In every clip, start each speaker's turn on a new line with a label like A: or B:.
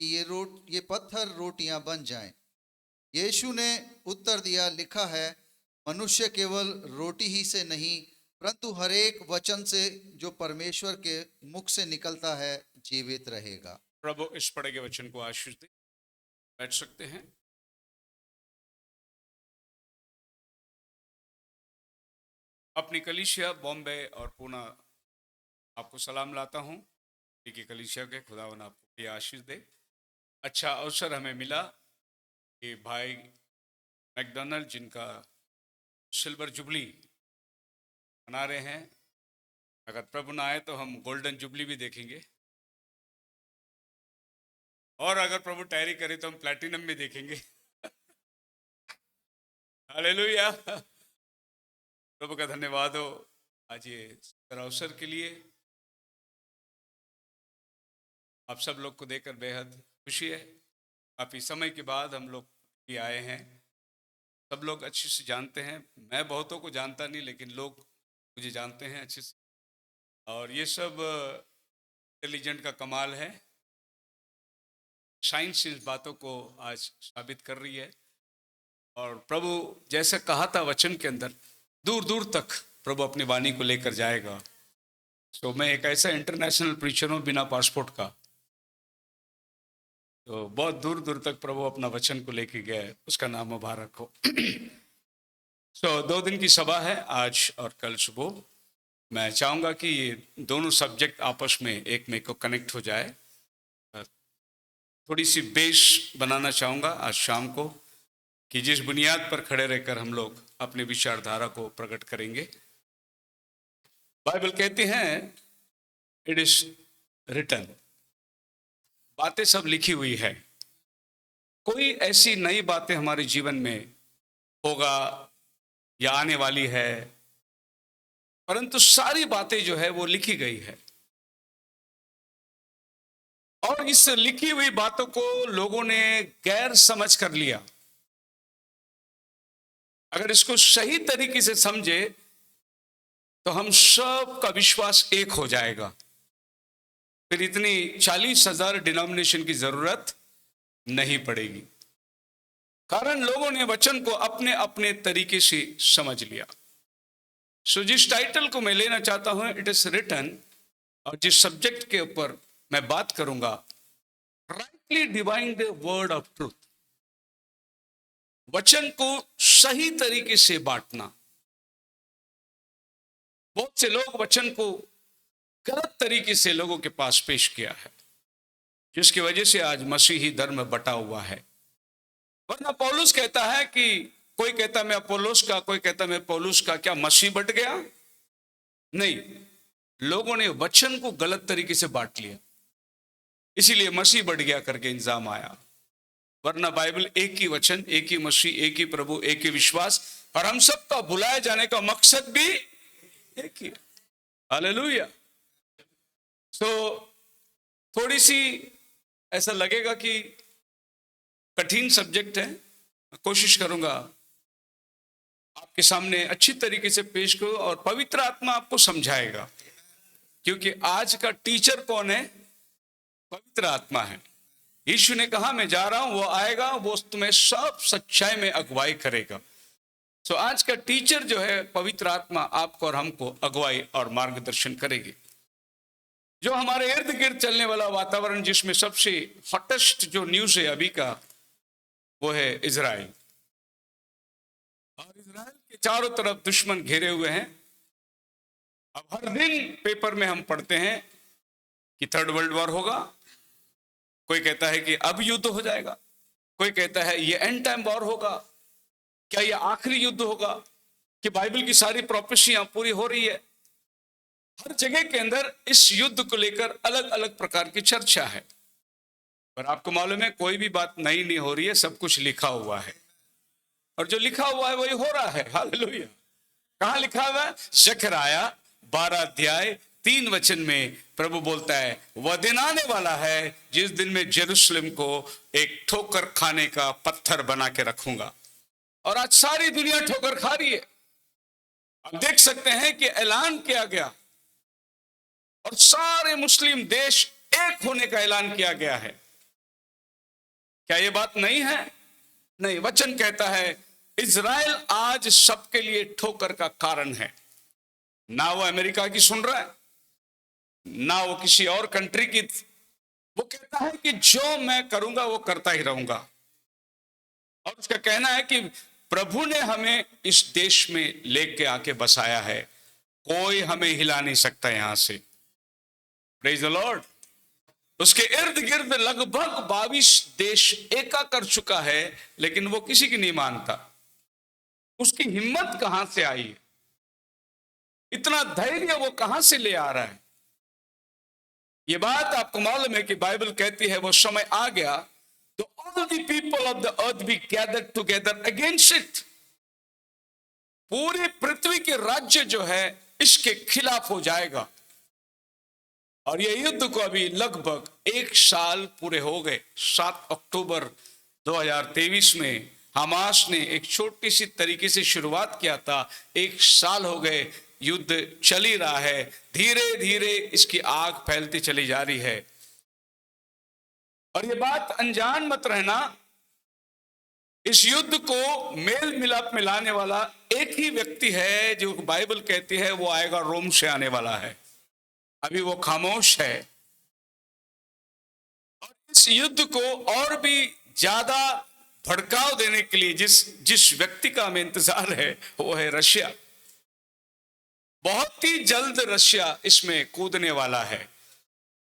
A: कि ये पत्थर रोटियां बन जाएं। यीशु ने उत्तर दिया, लिखा है, मनुष्य केवल रोटी ही से नहीं परंतु हर एक वचन से जो परमेश्वर के मुख से निकलता है जीवित रहेगा।
B: प्रभु इस पढ़े गए वचन को आशीष दे। बैठ सकते हैं। अपनी कलीसिया बॉम्बे और पुणे आपको सलाम लाता हूं कि कलीसिया के खुदावन आपको ये आशीष दे। अच्छा अवसर हमें मिला कि भाई मैकडोनल्ड जिनका सिल्वर जुबली मना रहे हैं, अगर प्रभु ना आए तो हम गोल्डन जुबली भी देखेंगे, और अगर प्रभु टैरी करे तो हम प्लैटिनम भी देखेंगे। हालेलुया। प्रभु का धन्यवाद हो आज ये अवसर के लिए। आप सब लोग को देखकर बेहद खुशी है। काफ़ी समय के बाद हम लोग भी आए हैं। सब लोग अच्छे से जानते हैं, मैं बहुतों को जानता नहीं लेकिन लोग मुझे जानते हैं अच्छे से, और ये सब इंटेलिजेंट का कमाल है। साइंस इस बातों को आज साबित कर रही है, और प्रभु जैसे कहा था वचन के अंदर, दूर दूर तक प्रभु अपनी वाणी को लेकर जाएगा। तो मैं एक ऐसा इंटरनेशनल प्रीचर हूँ बिना पासपोर्ट का, तो बहुत दूर दूर तक प्रभु अपना वचन को लेके गए, उसका नाम मुबारक हो। 2 दिन की सभा है आज और कल सुबह। मैं चाहूँगा कि ये दोनों सब्जेक्ट आपस में एक में को कनेक्ट हो जाए। थोड़ी सी बेस बनाना चाहूँगा आज शाम को, कि जिस बुनियाद पर खड़े रहकर हम लोग अपने विचारधारा को प्रकट करेंगे। बाइबल कहती हैं इट इज रिटन, बातें सब लिखी हुई है। कोई ऐसी नई बातें हमारे जीवन में होगा या आने वाली है, परंतु सारी बातें जो है वो लिखी गई है, और इस लिखी हुई बातों को लोगों ने गैर समझ कर लिया। अगर इसको सही तरीके से समझे तो हम सब का विश्वास एक हो जाएगा, फिर इतनी 40,000 डिनोमिनेशन की जरूरत नहीं पड़ेगी, कारण लोगों ने वचन को अपने अपने तरीके से समझ लिया। सो जिस टाइटल को मैं लेना चाहता हूं इट इज रिटन, और जिस सब्जेक्ट के ऊपर मैं बात करूंगा, rightly dividing the word of truth, वचन को सही तरीके से बांटना। बहुत से लोग वचन को गलत तरीके से लोगों के पास पेश किया है, जिसकी वजह से आज मसीही धर्म बटा हुआ है। वरना पौलुस कहता है कि कोई कहता मैं अपोलोस का, कोई कहता मैं पौलुस का, क्या मसीह बट गया? नहीं, लोगों ने वचन को गलत तरीके से बांट लिया, इसीलिए मसीह बढ़ गया करके इंजाम आया। वरना बाइबल एक ही वचन, एक ही मसीह, एक ही प्रभु, एक ही विश्वास, और हम सबका बुलाए जाने का मकसद भी एक ही। हालेलुया। तो थोड़ी सी ऐसा लगेगा कि कठिन सब्जेक्ट है, कोशिश करूंगा आपके सामने अच्छी तरीके से पेश करूं, और पवित्र आत्मा आपको समझाएगा, क्योंकि आज का टीचर कौन है? पवित्र आत्मा है। यीशु ने कहा मैं जा रहा हूं, वो आएगा, वो तुम्हें सब सच्चाई में अगुवाई करेगा। तो आज का टीचर जो है पवित्र आत्मा, आपको और हमको अगुवाई और मार्गदर्शन करेगी। जो हमारे इर्द गिर्द चलने वाला वातावरण, जिसमें सबसे हॉटेस्ट जो न्यूज है अभी का, वो है इजराइल। और इजराइल के चारों तरफ दुश्मन घेरे हुए हैं। अब हर दिन पेपर में हम पढ़ते हैं कि 3rd वर्ल्ड वॉर होगा, कोई कहता है कि अब युद्ध हो जाएगा, कोई कहता है ये एंड टाइम वॉर होगा, क्या ये आखिरी युद्ध होगा, कि बाइबल की सारी प्रोफेसियां पूरी हो रही है। हर जगह के अंदर इस युद्ध को लेकर अलग अलग प्रकार की चर्चा है, पर आपको मालूम है कोई भी बात नई नहीं हो रही है, सब कुछ लिखा हुआ है, और जो लिखा हुआ है वही हो रहा है। हालेलुया। कहां लिखा हुआ है? जकरया 12 अध्याय 3 वचन में प्रभु बोलता है, वह दिन आने वाला है जिस दिन में जेरूशलेम को एक ठोकर खाने का पत्थर बना के रखूंगा। और आज सारी दुनिया ठोकर खा रही है। आप देख सकते हैं कि ऐलान किया गया, और सारे मुस्लिम देश एक होने का ऐलान किया गया है, क्या ये बात नहीं है? नहीं, वचन कहता है इज़राइल आज सबके लिए ठोकर का कारण है। ना वो अमेरिका की सुन रहा है, ना वो किसी और कंट्री की। वो कहता है कि जो मैं करूंगा वो करता ही रहूंगा। और उसका कहना है कि प्रभु ने हमें इस देश में लेके आके बसाया है, कोई हमें हिला नहीं सकता यहां से। Praise the Lord. उसके इर्द गिर्द लगभग 22 देश एका कर चुका है, लेकिन वो किसी की नहीं मानता। उसकी हिम्मत कहां से आई है? इतना धैर्य वो कहां से ले आ रहा है? ये बात आपको मालूम है कि बाइबल कहती है वो समय आ गया तो all the people of the earth be gathered together against it। पूरी पृथ्वी के राज्य जो है इसके खिलाफ हो जाएगा। और ये युद्ध को अभी लगभग 1 साल पूरे हो गए। 7 अक्टूबर 2023 में हमास ने एक छोटी सी तरीके से शुरुआत किया था। 1 साल हो गए, युद्ध चल ही रहा है। धीरे धीरे इसकी आग फैलती चली जा रही है। और ये बात अनजान मत रहना, इस युद्ध को मेल मिलाप में लाने वाला एक ही व्यक्ति है जो बाइबल कहती है वो आएगा, रोम से आने वाला है। अभी वो खामोश है। और इस युद्ध को और भी ज्यादा भड़काव देने के लिए जिस व्यक्ति का हमें इंतजार है वो है रशिया। बहुत ही जल्द रशिया इसमें कूदने वाला है।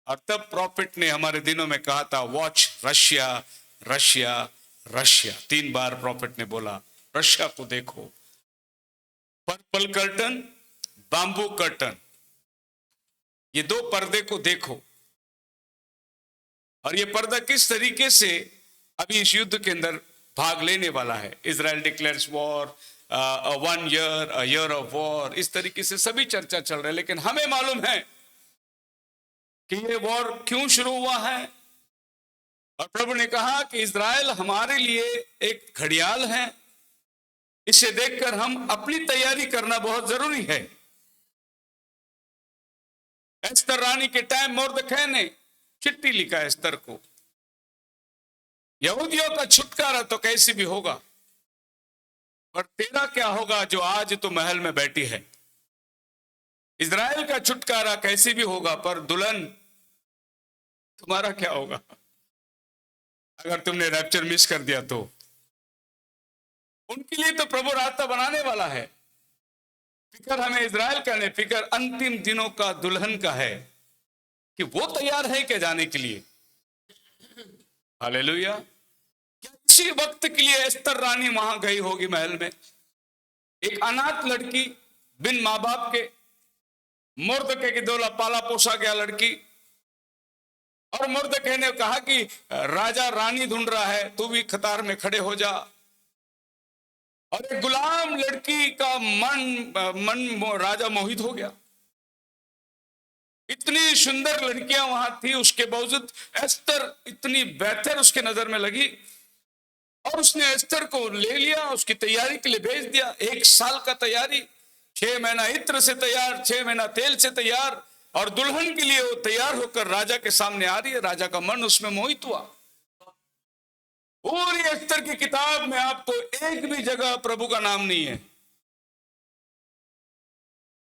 B: और तब प्रॉफिट ने हमारे दिनों में कहा था वॉच रशिया रशिया रशिया। 3 बार प्रॉफिट ने बोला रशिया को देखो। पर्पल कर्टन, बांबू कर्टन, ये 2 पर्दे को देखो। और ये पर्दा किस तरीके से अभी इस युद्ध के अंदर भाग लेने वाला है। Israel declares war, 1 year, a year of war, इस तरीके से सभी चर्चा चल रहा है। लेकिन हमें मालूम है कि ये वॉर क्यों शुरू हुआ है। और प्रभु ने कहा कि इजराइल हमारे लिए एक घड़ियाल है, इसे देखकर हम अपनी तैयारी करना बहुत जरूरी है। एस्तर रानी के टाइम मोर्दखै ने चिट्ठी लिखा एस्तर को, यहूदियों का छुटकारा तो कैसे भी होगा, पर तेरा क्या होगा जो आज तो महल में बैठी है। इजराइल का छुटकारा कैसे भी होगा, पर दुल्हन तुम्हारा क्या होगा अगर तुमने रैप्चर मिस कर दिया तो। उनके लिए तो प्रभु रास्ता बनाने वाला है। फिक्र हमें इजराइल का नहीं, फिक्र अंतिम दिनों का दुल्हन का है कि वो तैयार है क्या जाने के लिए। हालेलुया। क्या इसी वक्त के लिए एस्तर रानी वहां गई होगी महल में? एक अनाथ लड़की, बिन मां बाप के, मुर्दकै की दौलत पाला पोसा गया लड़की। और मुर्दकै ने कहा कि राजा रानी ढूंढ रहा है, तू भी कतार में खड़े हो जा। और एक गुलाम लड़की का मन राजा मोहित हो गया। इतनी सुंदर लड़कियां वहां थी, उसके बावजूद एस्तर इतनी बेहतर उसके नजर में लगी और उसने एस्तर को ले लिया, उसकी तैयारी के लिए भेज दिया। 1 साल का तैयारी, 6 महीना इत्र से तैयार, 6 महीना तेल से तैयार, और दुल्हन के लिए वो तैयार होकर राजा के सामने आ रही है। राजा का मन उसमें मोहित हुआ। पूरी एस्तर की किताब में आपको एक भी जगह प्रभु का नाम नहीं है।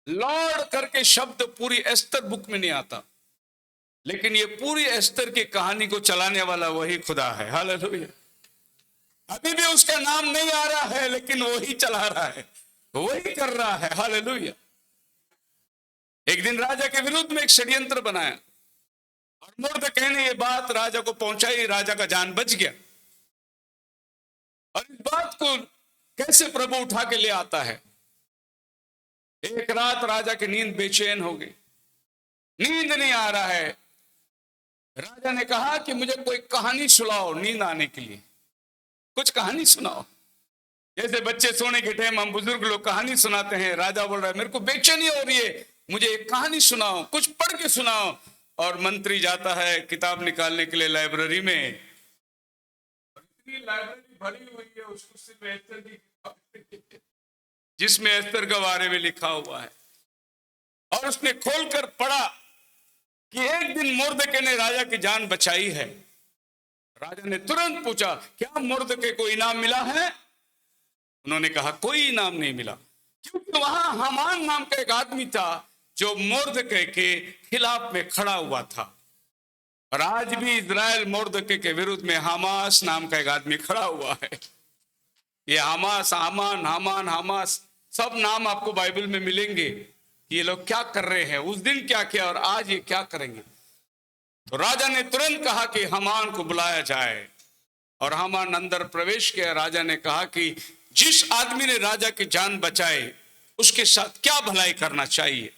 B: लॉर्ड करके शब्द पूरी एस्तर बुक में नहीं आता, लेकिन ये पूरी एस्तर की कहानी को चलाने वाला वही खुदा है। हालेलुया। अभी भी उसका नाम नहीं आ रहा है, लेकिन वही चला रहा है, वही कर रहा है। हालेलुया। एक दिन राजा के विरुद्ध में एक षड्यंत्र बनाया और मुर्दकै ने ये बात राजा को पहुंचाई। राजा का जान बच गया। और इस बात को कैसे प्रभु उठा के ले आता है। एक रात राजा की नींद बेचैन हो गई, नींद नहीं आ रहा है। राजा ने कहा कि मुझे कोई कहानी सुनाओ नींद आने के लिए, कुछ कहानी सुनाओ। जैसे बच्चे सोने के टाइम हम बुजुर्ग लोग कहानी सुनाते हैं। राजा बोल रहा है मेरे को बेचैनी हो रही है, मुझे एक कहानी सुनाओ, कुछ पढ़ के सुनाओ। और मंत्री जाता है किताब निकालने के लिए लाइब्रेरी में। इतनी लाइब्रेरी भरी हुई है उसको सिर्फ एस्तर की किताब जिसमें एस्तर के बारे में लिखा हुआ है। और उसने खोलकर पढ़ा कि एक दिन मुर्दकै ने राजा की जान बचाई है। राजा ने तुरंत पूछा, क्या मुर्दके को इनाम मिला है? उन्होंने कहा, कोई इनाम नहीं मिला, क्योंकि वहां हामान नाम का एक आदमी था जो मुर्दके के खिलाफ में खड़ा हुआ था। और आज भी इजराइल मुर्दके के विरुद्ध में हमास नाम का एक आदमी खड़ा हुआ है। ये हमास, हामान, हामान, हमास, सब नाम आपको बाइबल में मिलेंगे कि ये लोग क्या कर रहे हैं, उस दिन क्या किया और आज ये क्या करेंगे। तो राजा ने तुरंत कहा कि हामान को बुलाया जाए, और हामान अंदर प्रवेश किया। राजा ने कहा कि जिस आदमी ने राजा की जान बचाई उसके साथ क्या भलाई करना चाहिए।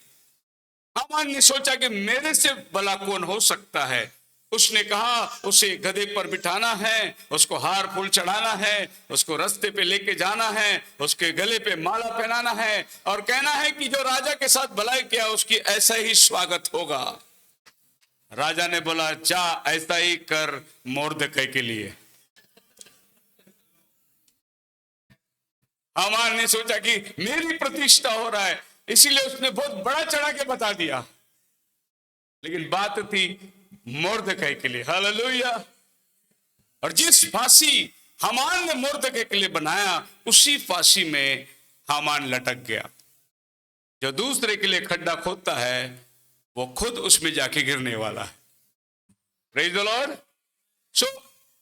B: हामान ने सोचा कि मेरे से भला कौन हो सकता है। उसने कहा, उसे गधे पर बिठाना है, उसको हार फूल चढ़ाना है, उसको रास्ते पे लेके जाना है, उसके गले पे माला पहनाना है, और कहना है कि जो राजा के साथ भलाई किया उसकी ऐसा ही स्वागत होगा। राजा ने बोला, जा ऐसा ही कर मुर्दके के लिए। हामान ने सोचा कि मेरी प्रतिष्ठा हो रहा है, इसीलिए उसने बहुत बड़ा चढ़ा के बता दिया, लेकिन बात थी मुर्दके के लिए। हालेलुया। और जिस फांसी हामान ने मुर्दके के लिए बनाया, उसी फांसी में हामान लटक गया। जो दूसरे के लिए खड्डा खोदता है वो खुद उसमें जाके गिरने वाला है। Praise the Lord. सो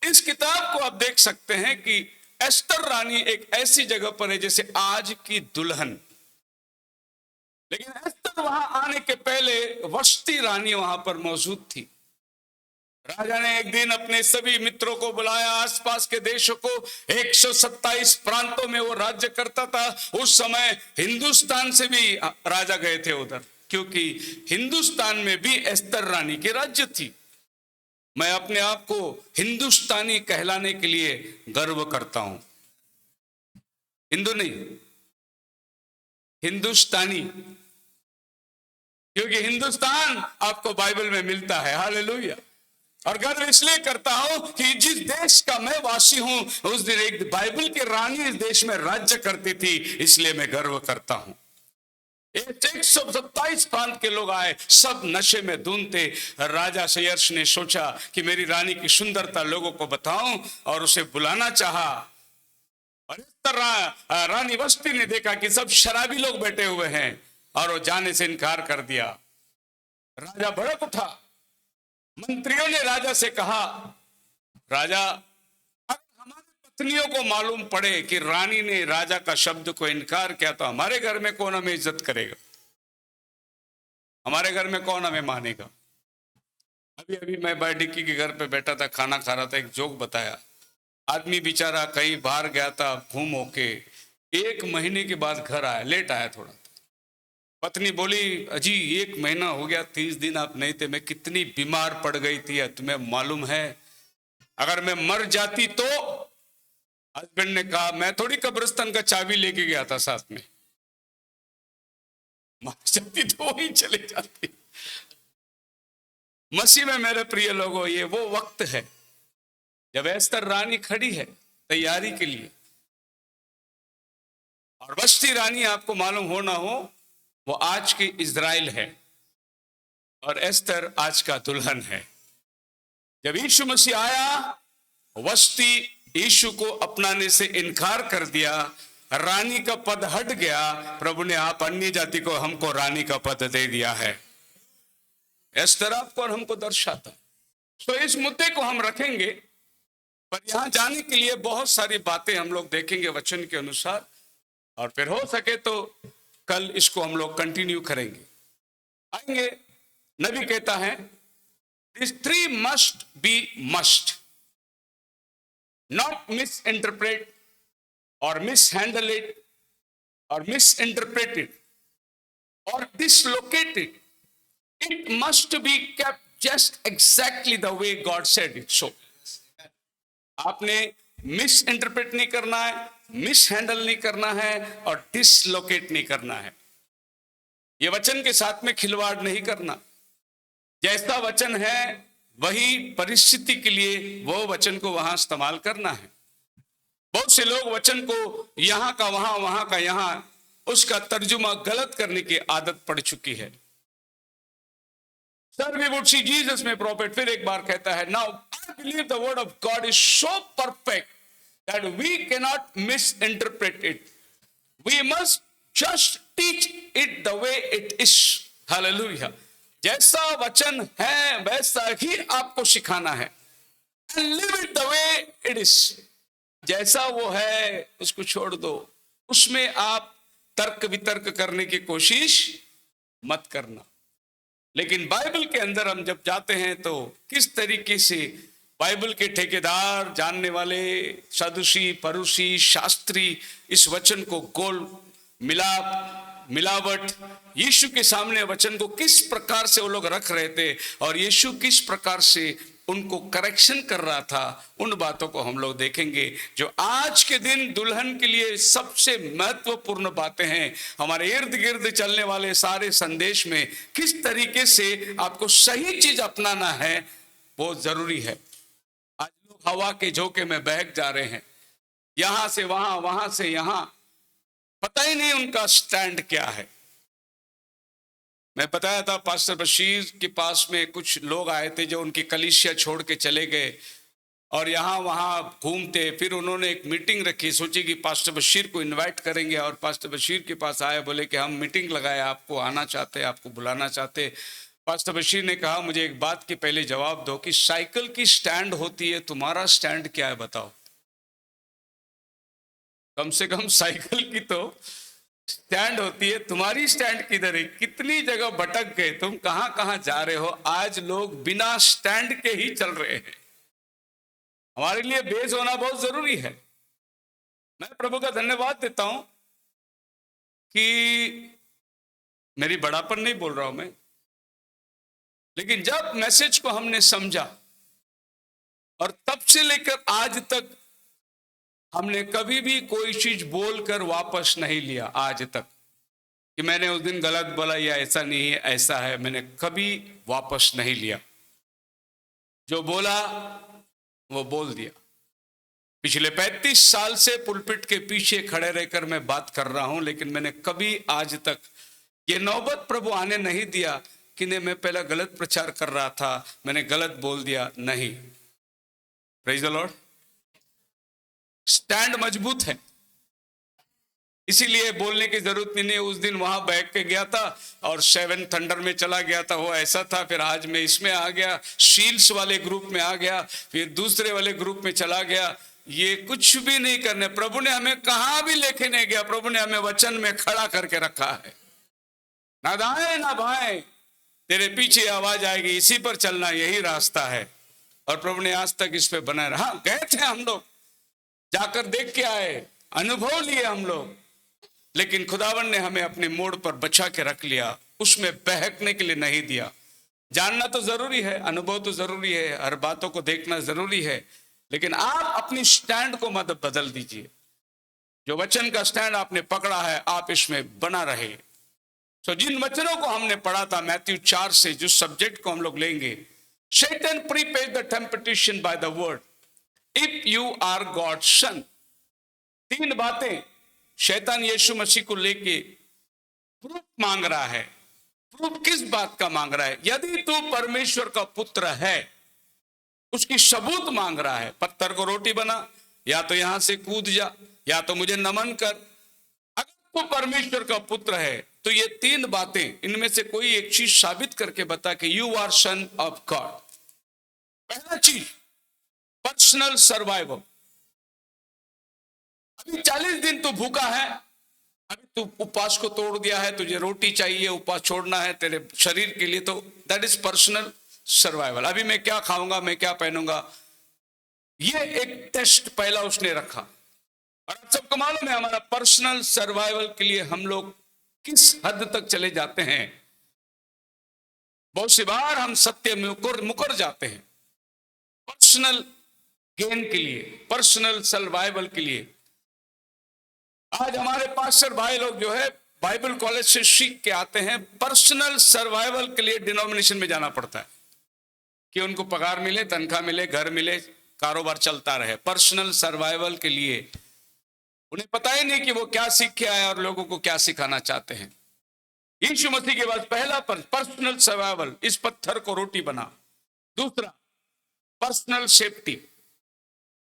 B: इस किताब को आप देख सकते हैं कि एस्तर रानी एक ऐसी जगह पर है जैसे आज की दुल्हन, लेकिन एस्तर वहां आने के पहले वस्ती रानी वहां पर मौजूद थी। राजा ने एक दिन अपने सभी मित्रों को बुलाया, आसपास के देशों को, 127 प्रांतों में वो राज्य करता था। उस समय हिंदुस्तान से भी राजा गए थे उधर, क्योंकि हिंदुस्तान में भी एस्तर रानी की राज्य थी। मैं अपने आप को हिंदुस्तानी कहलाने के लिए गर्व करता हूं। हिंदू नहीं, हिंदुस्तानी, क्योंकि हिंदुस्तान आपको बाइबल में मिलता है। हालेलुया। और गर्व इसलिए करता हूं कि जिस देश का मैं वासी हूं, उस दिन एक बाइबल की रानी इस देश में राज्य करती थी, इसलिए मैं गर्व करता हूं। 127 प्रांत के लोग आए, सब नशे में धुन थे। राजा सहर्ष ने सोचा कि मेरी रानी की सुंदरता लोगों को बताऊं, और उसे बुलाना चाहा। और इस तरह रानी वस्ती ने देखा कि सब शराबी लोग बैठे हुए हैं, और वो जाने से इनकार कर दिया। राजा भड़क उठा। मंत्रियों ने राजा से कहा, राजा, अगर हमारी पत्नियों को मालूम पड़े कि रानी ने राजा का शब्द को इनकार किया, तो हमारे घर में कौन हमें इज्जत करेगा, हमारे घर में कौन हमें मानेगा। अभी अभी मैं डिक्की के घर पे बैठा था, खाना खा रहा था, एक जोक बताया। आदमी बेचारा कहीं बाहर गया था घूम होके, 1 महीने के बाद घर आया, लेट आया थोड़ा। पत्नी बोली, अजी 1 महीना हो गया, 30 दिन आप नहीं थे, मैं कितनी बीमार पड़ गई थी, तुम्हें मालूम है, अगर मैं मर जाती तो। हस्बैंड ने कहा, मैं थोड़ी कब्रिस्तान का चाबी लेके गया था साथ में, मर जाती तो वही चले जाती। मसीह में मेरे प्रिय लोगों, ये वो वक्त है जब एस्तर रानी खड़ी है तैयारी के लिए। और वस्ती रानी, आपको मालूम हो ना हो, वो आज की इज़राइल है, और एस्तर आज का दुल्हन है। जब यीशु मसीह आया, वस्ती यीशु को अपनाने से इनकार कर दिया, रानी का पद हट गया। प्रभु ने आप अन्य जाति को, हमको रानी का पद दे दिया है। एस्तर आपको और हमको दर्शाता है। तो इस मुद्दे को हम रखेंगे, पर यहां जाने के लिए बहुत सारी बातें हम लोग देखेंगे वचन के अनुसार, और फिर हो सके तो कल इसको हम लोग कंटिन्यू करेंगे। आएंगे। नबी कहता है, this 3 must be must, not misinterpret और मिस हैंडल इट और मिस इंटरप्रेटेड और dislocated. It must be kept just exactly the way God said it. So आपने मिस इंटरप्रेट नहीं करना है, मिस हैंडल नहीं करना है, और डिसलोकेट नहीं करना है। ये वचन के साथ में खिलवाड़ नहीं करना। जैसा वचन है वही परिस्थिति के लिए वो वचन को वहां इस्तेमाल करना है। बहुत से लोग वचन को यहां का वहां, वहां का यहां, उसका तर्जुमा गलत करने की आदत पड़ चुकी है। Sir, we would see Jesus में prophet फिर एक बार कहता है, now I believe the word of God is so perfect that we cannot misinterpret it. We must just teach it the way it is. Hallelujah. जैसा वचन है वैसा ही आपको सिखाना है. And live it the way it is. जैसा वो है उसको छोड़ दो, उसमें आप तर्क वितर्क करने की कोशिश मत करना. लेकिन बाइबल के अंदर हम जब जाते हैं तो किस तरीके से बाइबल के ठेकेदार, जानने वाले, सदुसी, परुसी, शास्त्री इस वचन को गोल मिलावट यीशु के सामने वचन को किस प्रकार से वो लोग रख रहे थे और यीशु किस प्रकार से उनको करेक्शन कर रहा था, उन बातों को हम लोग देखेंगे जो आज के दिन दुल्हन के लिए सबसे महत्वपूर्ण बातें हैं. हमारे इर्द गिर्द चलने वाले सारे संदेश में किस तरीके से आपको सही चीज अपनाना है वो जरूरी है. आज लोग हवा के झोंके में बहक जा रहे हैं, यहां से वहां, वहां से यहां, पता ही नहीं उनका स्टैंड क्या है. मैं बताया था पास्टर बशीर के पास में कुछ लोग आए थे जो उनकी कलीसिया छोड़ के चले गए और यहाँ वहाँ घूमते. फिर उन्होंने एक मीटिंग रखी, सोची कि पास्टर बशीर को इनवाइट करेंगे और पास्टर बशीर के पास आए, बोले कि हम मीटिंग लगाए, आपको आना चाहते, आपको बुलाना चाहते. पास्टर बशीर ने कहा मुझे एक बात के पहले जवाब दो कि साइकिल की स्टैंड होती है, तुम्हारा स्टैंड क्या है बताओ. कम से कम साइकिल की तो स्टैंड होती है, तुम्हारी स्टैंड किधर है. कितनी जगह भटक गए, तुम कहां कहां जा रहे हो. आज लोग बिना स्टैंड के ही चल रहे हैं. हमारे लिए बेस होना बहुत जरूरी है. मैं प्रभु का धन्यवाद देता हूं कि मेरी बड़ापन नहीं बोल रहा हूं मैं, लेकिन जब मैसेज को हमने समझा और तब से लेकर आज तक हमने कभी भी कोई चीज बोलकर वापस नहीं लिया आज तक कि मैंने उस दिन गलत बोला या ऐसा नहीं है, ऐसा है, मैंने कभी वापस नहीं लिया. जो बोला वो बोल दिया. पिछले 35 साल से पुलपिट के पीछे खड़े रहकर मैं बात कर रहा हूं, लेकिन मैंने कभी आज तक ये नौबत प्रभु आने नहीं दिया कि नहीं मैं पहला गलत प्रचार कर रहा था, मैंने गलत बोल दिया. नहीं. Praise the Lord. स्टैंड मजबूत है, इसीलिए बोलने की जरूरत नहीं. उस दिन वहां बैठ के गया था और 7 थंडर में चला गया था, वो ऐसा था. फिर आज मैं इसमें आ गया, शील्स वाले ग्रुप में आ गया, फिर दूसरे वाले ग्रुप में चला गया. ये कुछ भी नहीं करने. प्रभु ने हमें कहां भी लेके नहीं गया. प्रभु ने हमें वचन में खड़ा करके रखा है. ना दाएं ना बाएं, तेरे पीछे आवाज आएगी, इसी पर चलना, यही रास्ता है. और प्रभु ने आज तक इस पे बनाए रहा. गए थे हम लोग, जाकर देख के आए, अनुभव लिए हम लोग, लेकिन खुदावन ने हमें अपने मोड़ पर बचा के रख लिया. उसमें बहकने के लिए नहीं दिया. जानना तो जरूरी है, अनुभव तो जरूरी है, हर बातों को देखना जरूरी है, लेकिन आप अपनी स्टैंड को मत बदल दीजिए. जो वचन का स्टैंड आपने पकड़ा है आप इसमें बना रहे. सो जिन वचनों को हमने पढ़ा था मैथ्यू 4 से, जो सब्जेक्ट को हम लोग लेंगे, Satan prepares the temptation by the word. If you are God's son. 3 बातें शैतान यीशु मसीह को लेके प्रूफ मांग रहा है. प्रूफ किस बात का मांग रहा है? यदि तू परमेश्वर का पुत्र है, उसकी सबूत मांग रहा है. पत्थर को रोटी बना, या तो यहां से कूद जा, या तो मुझे नमन कर. अगर तू परमेश्वर का पुत्र है तो ये 3 बातें, इनमें से कोई एक चीज साबित करके बता कि you are son of God. पहला चीज पर्सनल सर्वाइवल. अभी 40 दिन तू भूखा है, अभी तू उपवास को तोड़ दिया है, तुझे रोटी चाहिए, उपवास छोड़ना है तेरे शरीर के लिए, तो दैट इज पर्सनल सर्वाइवल. अभी मैं क्या खाऊंगा, मैं क्या पहनूंगा, ये एक टेस्ट पहला उसने रखा. और आप सबको मालूम है हमारा पर्सनल सर्वाइवल के लिए हम लोग किस हद तक चले जाते हैं. बहुत सी बार हम सत्य में मुकर जाते हैं पर्सनल गेन के लिए, पर्सनल सर्वाइवल के लिए. आज हमारे पास्टर भाई लोग जो है बाइबल कॉलेज से सीख के आते हैं, पर्सनल सर्वाइवल के लिए डिनोमिनेशन में जाना पड़ता है कि उनको पगार मिले, तनख्वाह मिले, घर मिले, कारोबार चलता रहे. पर्सनल सर्वाइवल के लिए उन्हें पता ही नहीं कि वो क्या सीख के आए और लोगों को क्या सिखाना चाहते हैं. यीशु मसीह के बाद पहला पर्सनल सर्वाइवल, इस पत्थर को रोटी बना। दूसरा पर्सनल सेफ्टी,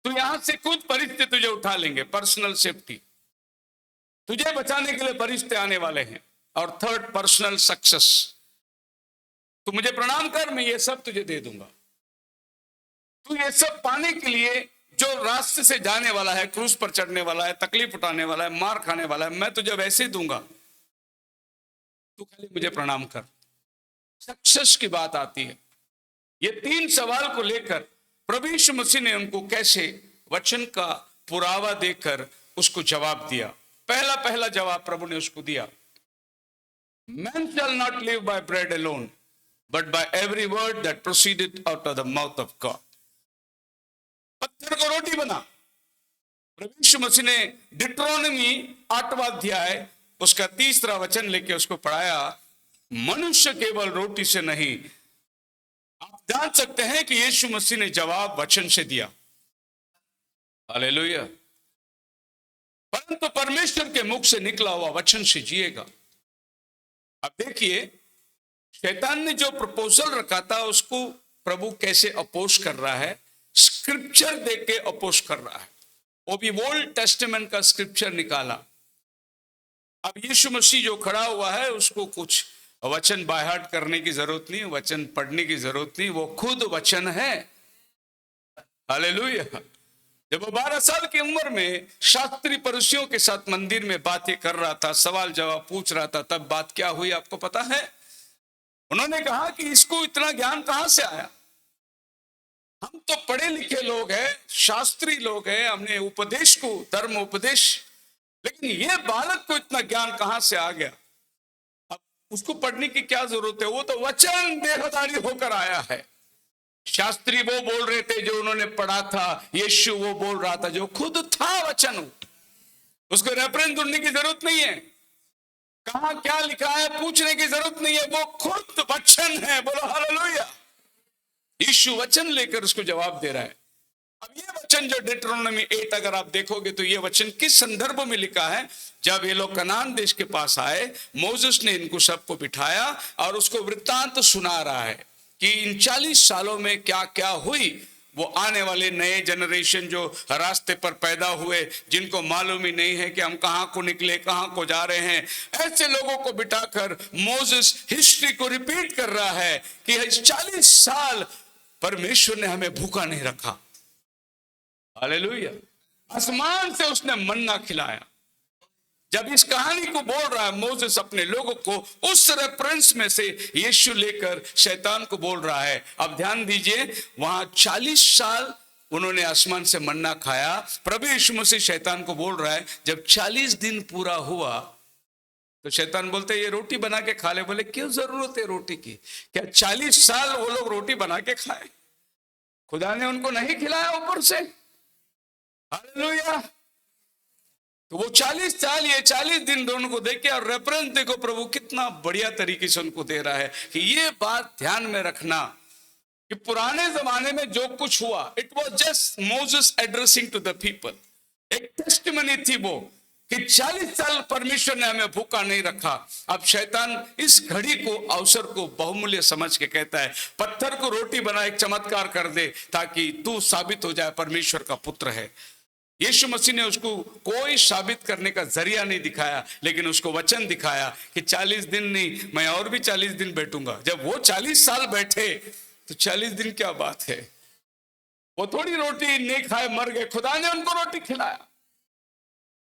B: तो यहां से कुछ परिस्थिति तुझे उठा लेंगे, पर्सनल सेफ्टी, तुझे बचाने के लिए परिस्थिति आने वाले हैं। और थर्ड पर्सनल सक्सेस, तू मुझे प्रणाम कर, मैं ये सब तुझे दे दूंगा। तू ये सब पाने के लिए जो रास्ते से जाने वाला है, क्रूस पर चढ़ने वाला है, तकलीफ उठाने वाला है, मार खाने वाला है, मैं तुझे वैसे ही दूंगा, तू खाली मुझे प्रणाम कर। सक्सेस की बात आती है। ये तीन सवाल को लेकर प्रभु यीशु मसीह ने उनको कैसे वचन का पुरावा देकर उसको जवाब दिया। पहला जवाब प्रभु ने उसको दिया, man shall not live by bread alone but by every word that proceeded out of the mouth of God. पत्थर को रोटी बना। प्रभु यीशु मसीह ने डिट्रोनमी 8वां अध्याय उसका 3रा वचन लेके उसको पढ़ाया, मनुष्य केवल रोटी से नहीं। आप जान सकते हैं कि यीशु मसीह ने जवाब वचन से दिया, हालेलुया। परंतु परमेश्वर के मुख से निकला हुआ वचन से जिएगा। अब देखिए, शैतान ने जो प्रपोजल रखा था उसको प्रभु कैसे अपोज कर रहा है, स्क्रिप्चर देख के अपोज कर रहा है। वो भी ओल्ड टेस्टामेंट का स्क्रिप्चर निकाला। अब यीशु मसीह जो खड़ा हुआ है उसको कुछ वचन बाय हार्ट करने की जरूरत नहीं, वचन पढ़ने की जरूरत नहीं, वो खुद वचन है, हालेलुया। जब वो 12 साल की उम्र में शास्त्री फरीसियों के साथ मंदिर में बातें कर रहा था, सवाल जवाब पूछ रहा था, तब बात क्या हुई आपको पता है? उन्होंने कहा कि इसको इतना ज्ञान कहां से आया? हम तो पढ़े लिखे लोग हैं, शास्त्री लोग हैं, हमने उपदेश को, धर्म उपदेश, लेकिन ये बालक को इतना ज्ञान कहां से आ गया? अब उसको पढ़ने की क्या जरूरत है? वो तो वचन देहधारी होकर आया है। शास्त्री वो बोल रहे थे जो उन्होंने पढ़ा था, यीशु वो बोल रहा था जो खुद था वचन। उसको रेफरेंस ढूंढने की जरूरत नहीं है, कहां क्या लिखा है पूछने की जरूरत नहीं है, वो खुद वचन है। बोलो हालेलुया। यीशु वचन लेकर उसको जवाब दे रहा है। अब ये वचन जो डिट्रोनॉमी 8 अगर आप देखोगे तो ये वचन किस संदर्भ में लिखा है? जब ये लोग कनान देश के पास आए, मोसेस ने इनको सबको बिठाया और उसको वृत्तांत सुना रहा है कि इन 40 सालों में क्या क्या हुई। वो आने वाले नए जनरेशन जो रास्ते पर पैदा हुए, जिनको मालूम ही नहीं है कि हम कहां को निकले, कहां को जा रहे हैं, ऐसे लोगों को बिठाकर मोसेस हिस्ट्री को रिपीट कर रहा है कि 40 साल परमेश्वर ने हमें भूखा नहीं रखा, हालेलुया। आसमान से उसने मन्ना खिलाया। जब इस कहानी को बोल रहा है मोसेस अपने लोगों को, उस रेफरेंस में से यीशु लेकर शैतान को बोल रहा है। अब ध्यान दीजिए, वहां 40 साल उन्होंने आसमान से मन्ना खाया। प्रभु यीशु मसीह शैतान को बोल रहा है, जब 40 दिन पूरा हुआ तो शैतान बोलते ये रोटी बना के खा ले। बोले क्यों जरूरत है रोटी की? क्या 40 साल वो लोग रोटी बना के खाए? खुदा ने उनको नहीं खिलाया ऊपर से? हालेलुया। तो वो 40 साल, ये 40 दिन दोनों को देखे, और रेफरेंस देखो प्रभु कितना बढ़िया तरीके से उनको दे रहा है कि ये बात ध्यान में रखना कि पुराने जमाने में जो कुछ हुआ, it was just Moses addressing to the people. एक टेस्टिमनी थी वो कि 40 साल परमेश्वर ने हमें भूखा नहीं रखा। अब शैतान इस घड़ी को, अवसर को बहुमूल्य समझ के कहता है पत्थर को रोटी बना, एक चमत्कार कर दे ताकि तू साबित हो जाए परमेश्वर का पुत्र है। यीशु मसीह ने उसको कोई साबित करने का जरिया नहीं दिखाया, लेकिन उसको वचन दिखाया कि 40 दिन नहीं, मैं और भी 40 दिन बैठूंगा। जब वो 40 साल बैठे तो 40 दिन क्या बात है? वो थोड़ी रोटी नहीं खाए मर गए, खुदा ने उनको रोटी खिलाया।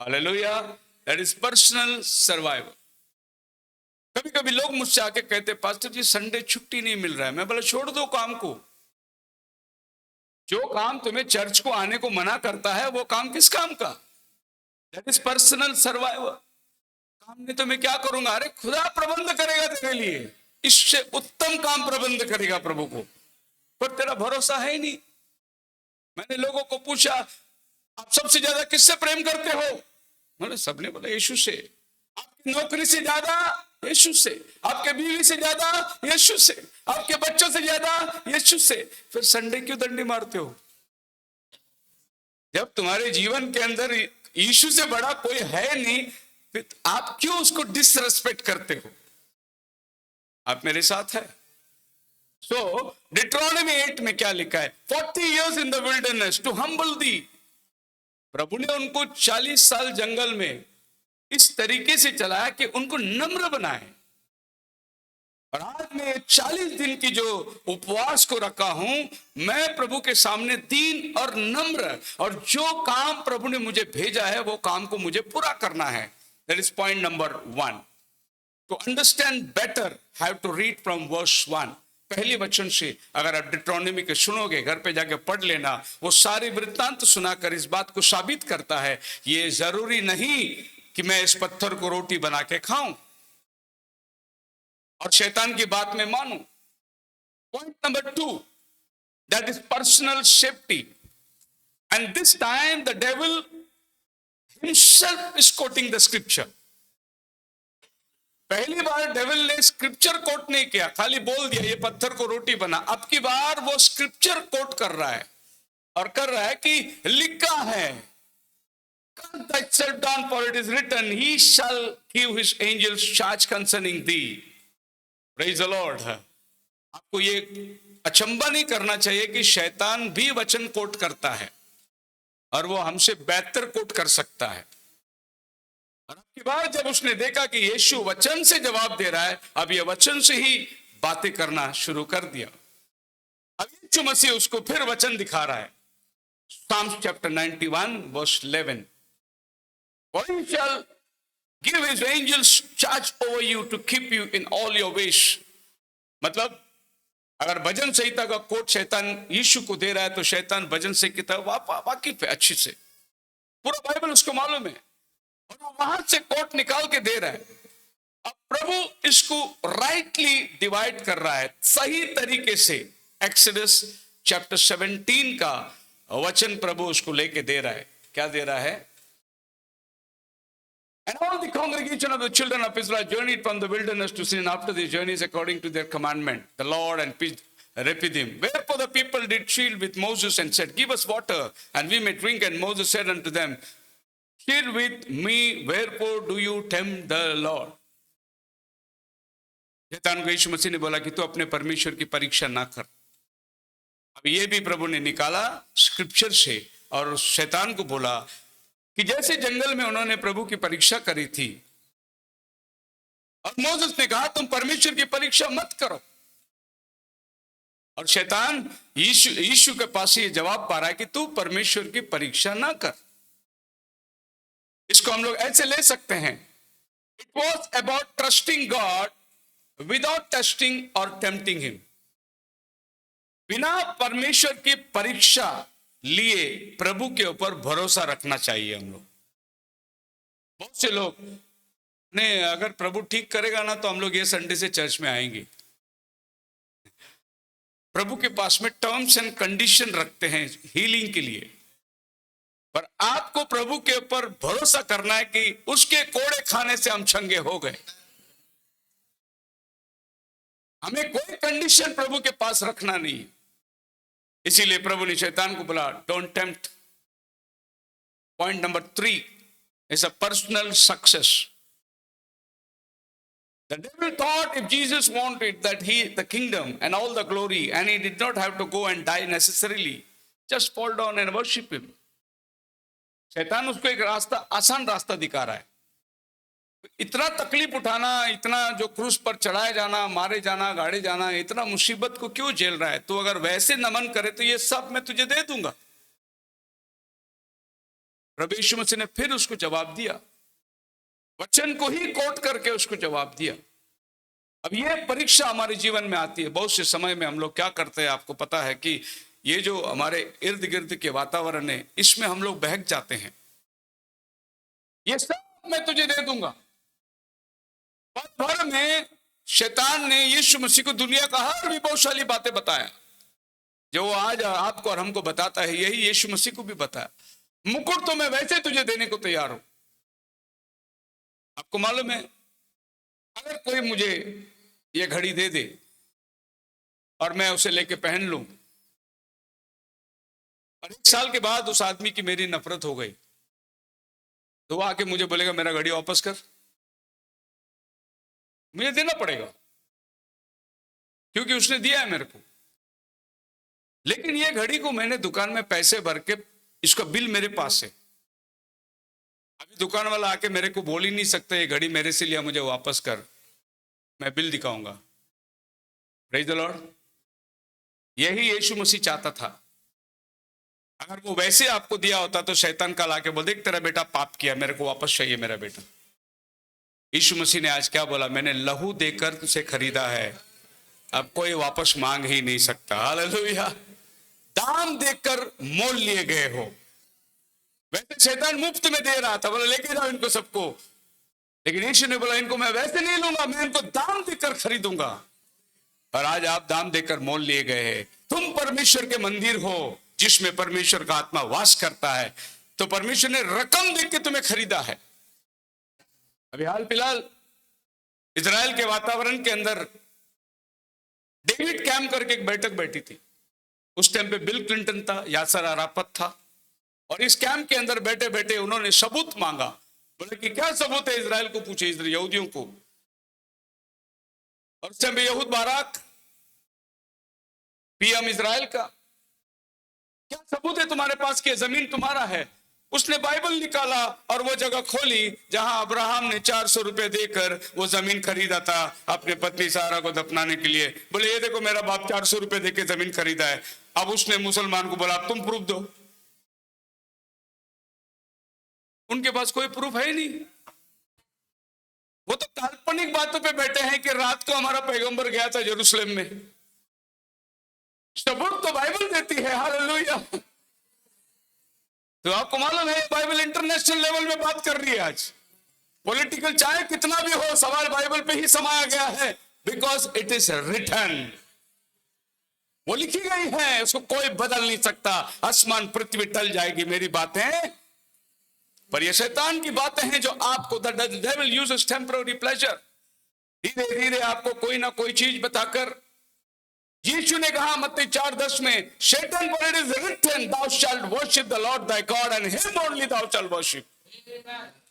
B: Hallelujah. That is personal survival. कभी कभी लोग मुझसे आके कहते पास्टर जी संडे छुट्टी नहीं मिल रहा है। मैं बोला छोड़ दो काम को। जो काम तुम्हें चर्च को आने को मना करता है वो काम किस काम का? That is personal survival. काम नहीं तो मैं क्या करूंगा? अरे खुदा प्रबंध करेगा तेरे लिए, इससे उत्तम काम प्रबंध करेगा प्रभु को, पर तेरा भरोसा है ही नहीं। मैंने लोगों को पूछा आप सबसे ज्यादा किससे प्रेम करते हो? मैंने सबने बोला यीशु से। आपकी नौकरी से ज्यादा यीशु से, आपके बीवी से ज्यादा यीशु से, आपके बच्चों से ज्यादा यीशु से। फिर संडे क्यों डंडी मारते हो? जब तुम्हारे जीवन के अंदर यीशु से बड़ा कोई है नहीं, फिर आप क्यों उसको डिसरेस्पेक्ट करते हो? आप मेरे साथ है? सो डिट्रोनमी 8 में क्या लिखा है? 40 years in the wilderness to humble thee. प्रभु ने उनको 40 साल जंगल में इस तरीके से चलाया कि उनको नम्र बनाए। और आज मैं 40 दिन की जो उपवास को रखा हूं, मैं प्रभु के सामने दीन और नम्र, और जो काम प्रभु ने मुझे भेजा है वो काम को मुझे पूरा करना है। That is point number 1। To understand better, have to read from verse 1। पहले वचन से अगर आप डिट्रोनमी के सुनोगे, घर पे जाके पढ़ लेना, वो सारी वृत्तांत सुनाकर इस बात को साबित करता है, ये जरूरी नहीं कि मैं इस पत्थर को रोटी बना के खाऊं और शैतान की बात में मानूं। Point number 2, that is personal safety. And this time the devil himself is quoting the scripture. पहली बार डेविल ने स्क्रिप्चर कोट नहीं किया, खाली बोल दिया ये पत्थर को रोटी बना। अब की बार वो स्क्रिप्चर कोट कर रहा है और कर रहा है कि लिखा है, Cast thyself down, for it is written, he shall give his angels charge concerning thee. Praise the Lord. आपको ये अचंबा नहीं करना चाहिए कि शैतान भी वचन कोट करता है और वो हमसे बेहतर कोट कर सकता है। और अब की बार जब उसने देखा कि यीशु वचन से जवाब दे रहा है, अब ये वचन से ही बातें करना शुरू कर दिया। अब यीशु मसीह उसको फिर वचन दिखा रहा है। Psalms chapter 91 verse 11. For he shall give his angels charge over you to keep you in all your ways. मतलब अगर भजन संहिता का कोट शैतान यीशु को दे रहा है तो शैतान भजन संहिता वाकिफ है अच्छी से, पूरा बाइबल उसको मालूम है और वो वहां से कोट निकाल के दे रहा है। अब प्रभु इसको राइटली डिवाइड कर रहा है सही तरीके से। एक्सोडस चैप्टर 17 का वचन प्रभु उसको लेके दे रहा है। क्या दे रहा है? And all the congregation of the children of Israel journeyed from the wilderness to sin after these journeys according to their commandment, the Lord and Rephidim. Wherefore the people did shield with Moses and said, give us water and we may drink. And Moses said unto them, shield with me, wherefore do you tempt the Lord? शैतान को यीशु मसीह ने बोला कि तू अपने परमेश्वर की परीक्षा ना कर। अब ये भी प्रभु ने निकाला स्क्रिप्चर से और शैतान को बोला कि जैसे जंगल में उन्होंने प्रभु की परीक्षा करी थी और मोसेस ने कहा तुम परमेश्वर की परीक्षा मत करो, और शैतान यीशु के पास ये जवाब पा रहा है कि तू परमेश्वर की परीक्षा ना कर। इसको हम लोग ऐसे ले सकते हैं, it was about trusting God without testing और टेम्पटिंग हिम। बिना परमेश्वर की परीक्षा लिए प्रभु के ऊपर भरोसा रखना चाहिए हम लोग। बहुत से लोग ने अगर प्रभु ठीक करेगा ना तो हम लोग ये संडे से चर्च में आएंगे। प्रभु के पास में टर्म्स एंड कंडीशन रखते हैं हीलिंग के लिए, पर आपको प्रभु के ऊपर भरोसा करना है कि उसके कोड़े खाने से हम चंगे हो गए। हमें कोई कंडीशन प्रभु के पास रखना नहीं है। इसीलिए प्रभु ने शैतान को बोला don't tempt. Point number 3 is a personal success. The devil thought if Jesus wanted that the kingdom and all the glory, and he did not have to go and die necessarily, just fall down and worship him. शैतान उसको एक रास्ता, आसान रास्ता दिखा रहा है। इतना तकलीफ उठाना, इतना जो क्रूस पर चढ़ाए जाना, मारे जाना, गाड़े जाना, इतना मुसीबत को क्यों झेल रहा है? तो अगर वैसे नमन करे तो ये सब मैं तुझे दे दूंगा। प्रभु यीशु मसीह ने फिर उसको जवाब दिया, वचन को ही कोट करके उसको जवाब दिया। अब ये परीक्षा हमारे जीवन में आती है। बहुत से समय में हम लोग क्या करते हैं, आपको पता है कि ये जो हमारे इर्द गिर्द के वातावरण है, इसमें हम लोग बहक जाते हैं। ये सब मैं तुझे दे दूंगा। पद भर में शैतान ने यीशु मसीह को दुनिया का हर विभवशाली बातें बताया, जो आज आपको और हमको बताता है, यही यीशु मसीह को भी बताया। मुकुट तो मैं वैसे तुझे देने को तैयार हूं। आपको मालूम है, अगर कोई मुझे ये घड़ी दे दे और मैं उसे लेके पहन लूं और 1 साल के बाद उस आदमी की मेरी नफरत हो गई, तो वो आके मुझे बोलेगा मेरा घड़ी वापस कर, मुझे देना पड़ेगा। क्योंकि उसने दिया है मेरे को। लेकिन ये घड़ी को मैंने दुकान में पैसे भर के, इसका बिल मेरे पास है। अभी दुकान वाला आके मेरे को बोल ही नहीं सकता ये घड़ी मेरे से लिया, मुझे वापस कर, मैं बिल दिखाऊंगा। Praise the Lord. यही यीशु मसीह चाहता था। अगर वो वैसे आपको दिया होता तो शैतान कल आके बोल, देख तेरा बेटा पाप किया, मेरे को वापस चाहिए मेरा बेटा। यीशु मसीह ने आज क्या बोला, मैंने लहू देकर तुझे खरीदा है, अब कोई वापस मांग ही नहीं सकता। हालेलुया। दाम देकर मोल लिए गए हो। वैसे शैतान मुफ्त में दे रहा था, बोला लेके जाओ इनको सबको, लेकिन यीशु ने बोला इनको मैं वैसे नहीं लूंगा, मैं इनको दाम देकर खरीदूंगा। और आज आप दाम देकर मोल लिए गए हैं। तुम परमेश्वर के मंदिर हो जिसमें परमेश्वर का आत्मा वास करता है। तो परमेश्वर ने रकम देकर तुम्हें खरीदा है। अभी हाल फिलहाल इजराइल के वातावरण के अंदर डेविड कैम्प करके एक बैठक बैठी थी। उस टाइम पे बिल क्लिंटन था, यासर अराफत था, और इस कैंप के अंदर बैठे बैठे उन्होंने सबूत मांगा। बोले कि क्या सबूत है, इजराइल को पूछे, यहूदियों को। और उस टाइम पे यहूद बाराक पीएम इजराइल का, क्या सबूत है तुम्हारे पास कि जमीन तुम्हारा है? उसने बाइबल निकाला और वो जगह खोली जहां अब्राहम ने 400 रुपए देकर वो जमीन खरीदा था अपने पत्नी सारा को दफनाने के लिए। बोले ये देखो मेरा बाप 400 रुपए देकर जमीन खरीदा है। अब उसने मुसलमान को बोला अब तुम प्रूफ दो। उनके पास कोई प्रूफ है ही नहीं। वो तो काल्पनिक बातों पे बैठे हैं कि रात को हमारा पैगंबर गया था यरूशलेम में। सबूत तो बाइबल देती है। हालेलुया। तो आपको मालूम है बाइबल इंटरनेशनल लेवल में बात कर रही है आज। पॉलिटिकल चाहे कितना भी हो, सवाल बाइबल पे ही समाया गया है, बिकॉज इट इज रिटन। वो लिखी गई है, उसको कोई बदल नहीं सकता। आसमान पृथ्वी टल जाएगी मेरी बातें, पर ये शैतान की बातें हैं जो आपको the devil uses temporary pleasure, धीरे धीरे आपको कोई ना कोई चीज बताकर। यीशु ने कहा मत्ती 4:10 में, शैतान पर it is written thou shalt worship the Lord thy God and him only thou shalt worship।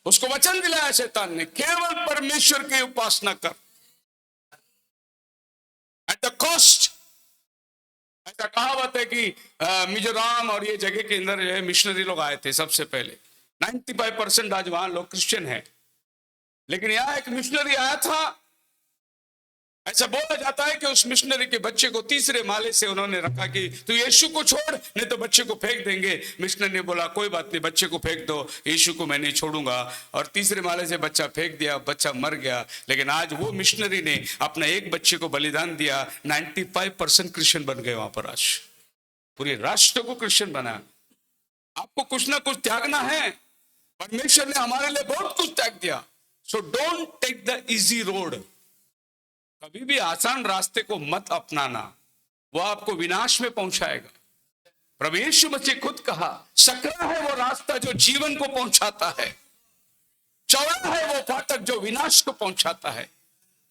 B: उसको वचन दिलाया शैतान ने, केवल परमेश्वर की उपासना कर। At the cost. ऐसा कहावत है कि मिजोरम और ये जगह के अंदर जो है मिशनरी लोग आए थे सबसे पहले। 95% आज वहां लोग क्रिश्चियन हैं, लेकिन यहां एक मिशनरी आया था। ऐसा बोला जाता है कि उस मिशनरी के बच्चे को तीसरे माले से उन्होंने रखा कि तू यीशु को छोड़ नहीं तो बच्चे को फेंक देंगे। मिशनरी ने बोला कोई बात नहीं, बच्चे को फेंक दो, यीशु को मैं नहीं छोड़ूंगा। और तीसरे माले से बच्चा फेंक दिया, बच्चा मर गया। लेकिन आज वो मिशनरी ने अपना एक बच्चे को बलिदान दिया, 95% क्रिश्चियन बन गए वहां पर। आज पूरे राष्ट्र को क्रिश्चियन बना। आपको कुछ ना कुछ त्यागना है। परमेश्वर ने हमारे लिए बहुत कुछ त्याग दिया। So don't take the easy road. कभी भी आसान रास्ते को मत अपनाना, वो आपको विनाश में पहुंचाएगा। प्रभु यीशु मसीह खुद कहा, सकरा है वो रास्ता जो जीवन को पहुंचाता है, चौड़ा है वो फाटक जो विनाश को पहुंचाता है।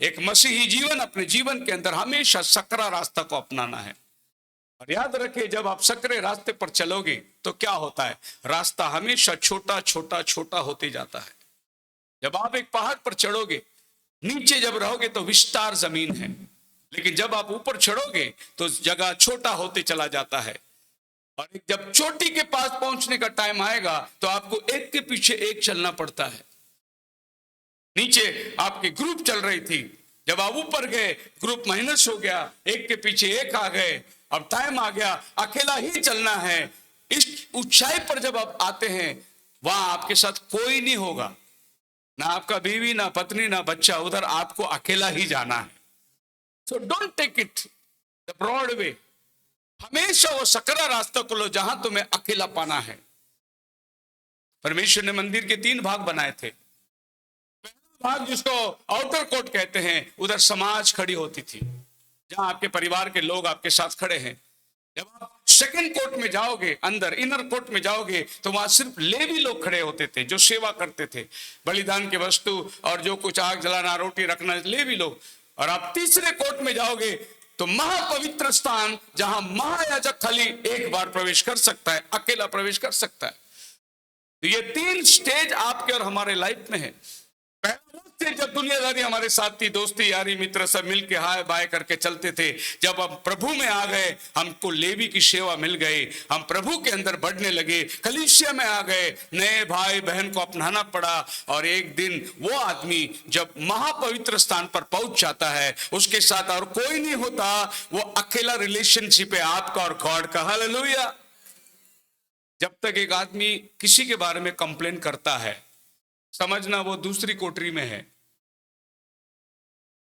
B: एक मसीही जीवन अपने जीवन के अंदर हमेशा सकरा रास्ता को अपनाना है। और याद रखिए, जब आप सकरे रास्ते पर चलोगे तो क्या होता है, रास्ता हमेशा छोटा छोटा छोटा होते जाता है। जब आप एक पहाड़ पर चढ़ोगे, नीचे जब रहोगे तो विस्तार जमीन है, लेकिन जब आप ऊपर चढ़ोगे तो जगह छोटा होते चला जाता है। और जब चोटी के पास पहुंचने का टाइम आएगा तो आपको एक के पीछे एक चलना पड़ता है। नीचे आपकी ग्रुप चल रही थी, जब आप ऊपर गए ग्रुप माइनस हो गया, एक के पीछे एक आ गए। अब टाइम आ गया अकेला ही चलना है। इस ऊंचाई पर जब आप आते हैं, वहां आपके साथ कोई नहीं होगा, ना आपका बीवी, ना पत्नी, ना बच्चा। उधर आपको अकेला ही जाना है। So don't take it the broad way. हमेशा वो सकरा रास्ता को लो जहां तुम्हें अकेला पाना है। परमेश्वर ने मंदिर के 3 भाग बनाए थे। पहला भाग जिसको आउटर कोर्ट कहते हैं, उधर समाज खड़ी होती थी, जहां आपके परिवार के लोग आपके साथ खड़े हैं। जब आप सेकंड कोर्ट में जाओगे, अंदर इनर कोर्ट में जाओगे, तो वहां सिर्फ लेवी लोग खड़े होते थे जो सेवा करते थे, बलिदान की वस्तु और जो कुछ आग जलाना, रोटी रखना, लेवी लोग। और आप तीसरे कोर्ट में जाओगे तो महापवित्र स्थान, जहां महायाजक खाली एक बार प्रवेश कर सकता है, अकेला प्रवेश कर सकता है। तो ये 3 स्टेज आपके और हमारे लाइफ में है। पहले वो थे जब दुनियादारी हमारे साथ थी, दोस्ती यारी मित्र सब मिल के हाय बाय करके चलते थे। जब हम प्रभु में आ गए, हमको लेवी की सेवा मिल गई, हम प्रभु के अंदर बढ़ने लगे, कलीसिया में आ गए, नए भाई बहन को अपनाना पड़ा। और एक दिन वो आदमी जब महापवित्र स्थान पर पहुंच जाता है, उसके साथ और कोई नहीं होता, वो अकेला रिलेशनशिप है आपका और गॉड का। हालेलुया। जब तक एक आदमी किसी के बारे में कंप्लेन करता है, समझना वो दूसरी कोठरी में है।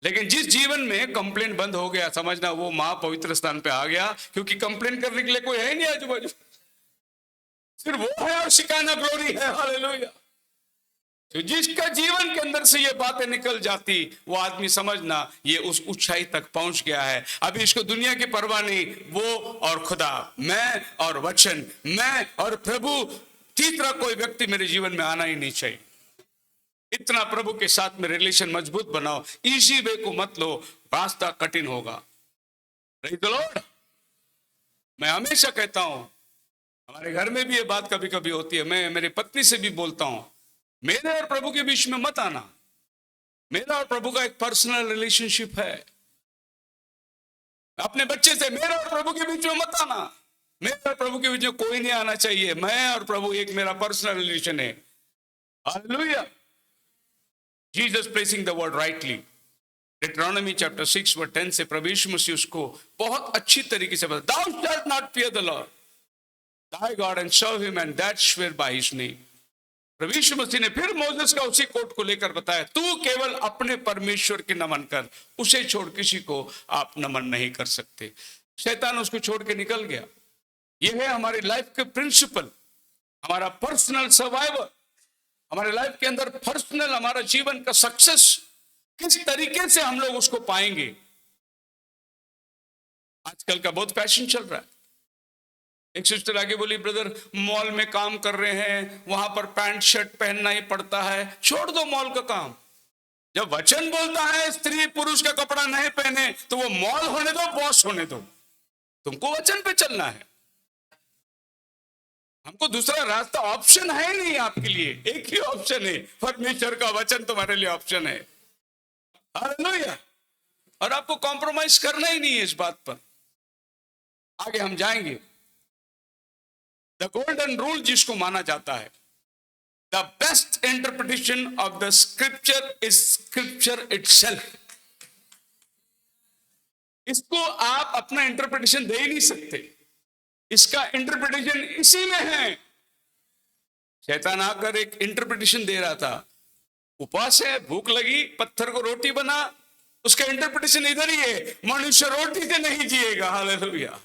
B: लेकिन जिस जीवन में कंप्लेन बंद हो गया, समझना वो महापवित्र स्थान पे आ गया, क्योंकि कंप्लेन करने के लिए कोई है नहीं आजू बाजू, सिर्फ वो है और शिकाना ग्लोरी है। हालेलुया। तो जिसका जीवन के अंदर से ये बातें निकल जाती, वो आदमी समझना ये उस ऊंचाई तक पहुंच गया है। अभी इसको दुनिया की परवाह नहीं, वो और खुदा, मैं और वचन, मैं और प्रभु, तीसरा कोई व्यक्ति मेरे जीवन में आना ही नहीं चाहिए। इतना प्रभु के साथ में रिलेशन मजबूत बनाओ, इसी वे को मत लो, रास्ता कठिन होगा। Praise the Lord. मैं हमेशा कहता हूं, हमारे घर में भी ये बात कभी कभी होती है, मैं मेरी पत्नी से भी बोलता हूं, मेरे और प्रभु के बीच में मत आना। मेरा और प्रभु का एक पर्सनल रिलेशनशिप है। अपने बच्चे से, मेरे और प्रभु के बीच में मत आना। मेरे और प्रभु के बीच में कोई नहीं आना चाहिए। मैं और प्रभु एक मेरा पर्सनल रिलेशन है। Hallelujah. Jesus placing the word rightly. Deuteronomy chapter 6 verse 10 से प्रभु यीशु मसीह उसको बहुत अच्छी तरीके से बता, thou shalt not fear the Lord thy God and serve him and that swear by his name। प्रभु यीशु मसीह ने फिर मोसेस का उसी कोट को लेकर बताया, तू केवल अपने परमेश्वर के नमन कर, उसे छोड़ किसी को आप नमन नहीं कर सकते। शैतान उसको छोड़ के निकल गया। यह है हमारी लाइफ के प्रिंसिपल, हमारा पर्सनल सर्वाइवल, हमारे लाइफ के अंदर पर्सनल हमारा जीवन का सक्सेस किस तरीके से हम लोग उसको पाएंगे। आजकल का बहुत फैशन चल रहा है। एक सिस्टर आगे बोली, ब्रदर मॉल में काम कर रहे हैं, वहां पर पैंट शर्ट पहनना ही पड़ता है। छोड़ दो मॉल का काम। जब वचन बोलता है स्त्री पुरुष का कपड़ा नहीं पहने, तो वो मॉल होने दो, बॉस होने दो, तुमको वचन पे चलना है। हमको दूसरा रास्ता ऑप्शन है नहीं आपके लिए, एक ही ऑप्शन है, परमेश्वर का वचन तुम्हारे लिए ऑप्शन है। हालेलुया। और आपको कॉम्प्रोमाइज करना ही नहीं है इस बात पर। आगे हम जाएंगे। द गोल्डन रूल जिसको माना जाता है, the best interpretation of the scripture is scripture itself. इसको आप अपना इंटरप्रिटेशन दे ही नहीं सकते, इसका इंटरप्रिटेशन इसी में है। शैतान आकर एक इंटरप्रिटेशन दे रहा था, उपवास है, भूख लगी, पत्थर को रोटी बना, उसका इंटरप्रिटेशन इधर ही है, मनुष्य रोटी से नहीं जिएगा। हालेलुया।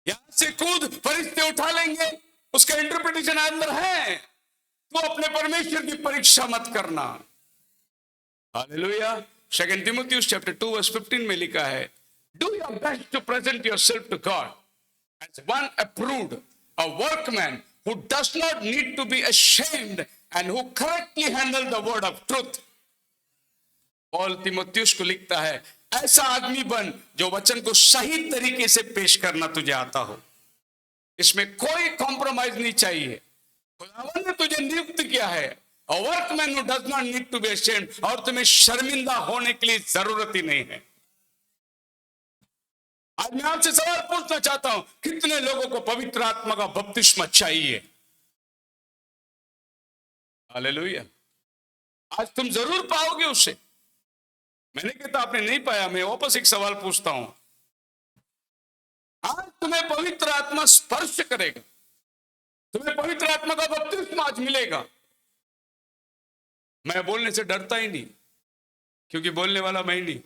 B: यहां से कूद, फरिश्ते उठा लेंगे, उसका इंटरप्रिटेशन अंदर है। तो अपने परमेश्वर की परीक्षा मत करना। हालेलुया। 2 Timothy chapter 2 verse 15 में लिखा है, do your best to present yourself to God as one approved, a workman who does not need to be ashamed and who correctly handle the word of truth। Paul तिमोथियुस को लिखता है, ऐसा आदमी बन जो वचन को सही तरीके से पेश करना तुझे आता हो। इसमें कोई कॉम्प्रोमाइज नहीं चाहिए। खुदावन ने तुझे नियुक्त किया है, a workman who does not need to be ashamed, और तुम्हें शर्मिंदा होने के लिए जरूरत ही नहीं है। आज मैं आपसे सवाल पूछना चाहता हूं, कितने लोगों को पवित्र आत्मा का बपतिस्मा चाहिए? हालेलुया। आज तुम जरूर पाओगे उसे। मैंने कहता आपने नहीं पाया, मैं वापस एक सवाल पूछता हूं, आज तुम्हें पवित्र आत्मा स्पर्श करेगा, तुम्हें पवित्र आत्मा का बपतिस्मा आज मिलेगा। मैं बोलने से डरता ही नहीं, क्योंकि बोलने वाला मैं ही नहीं,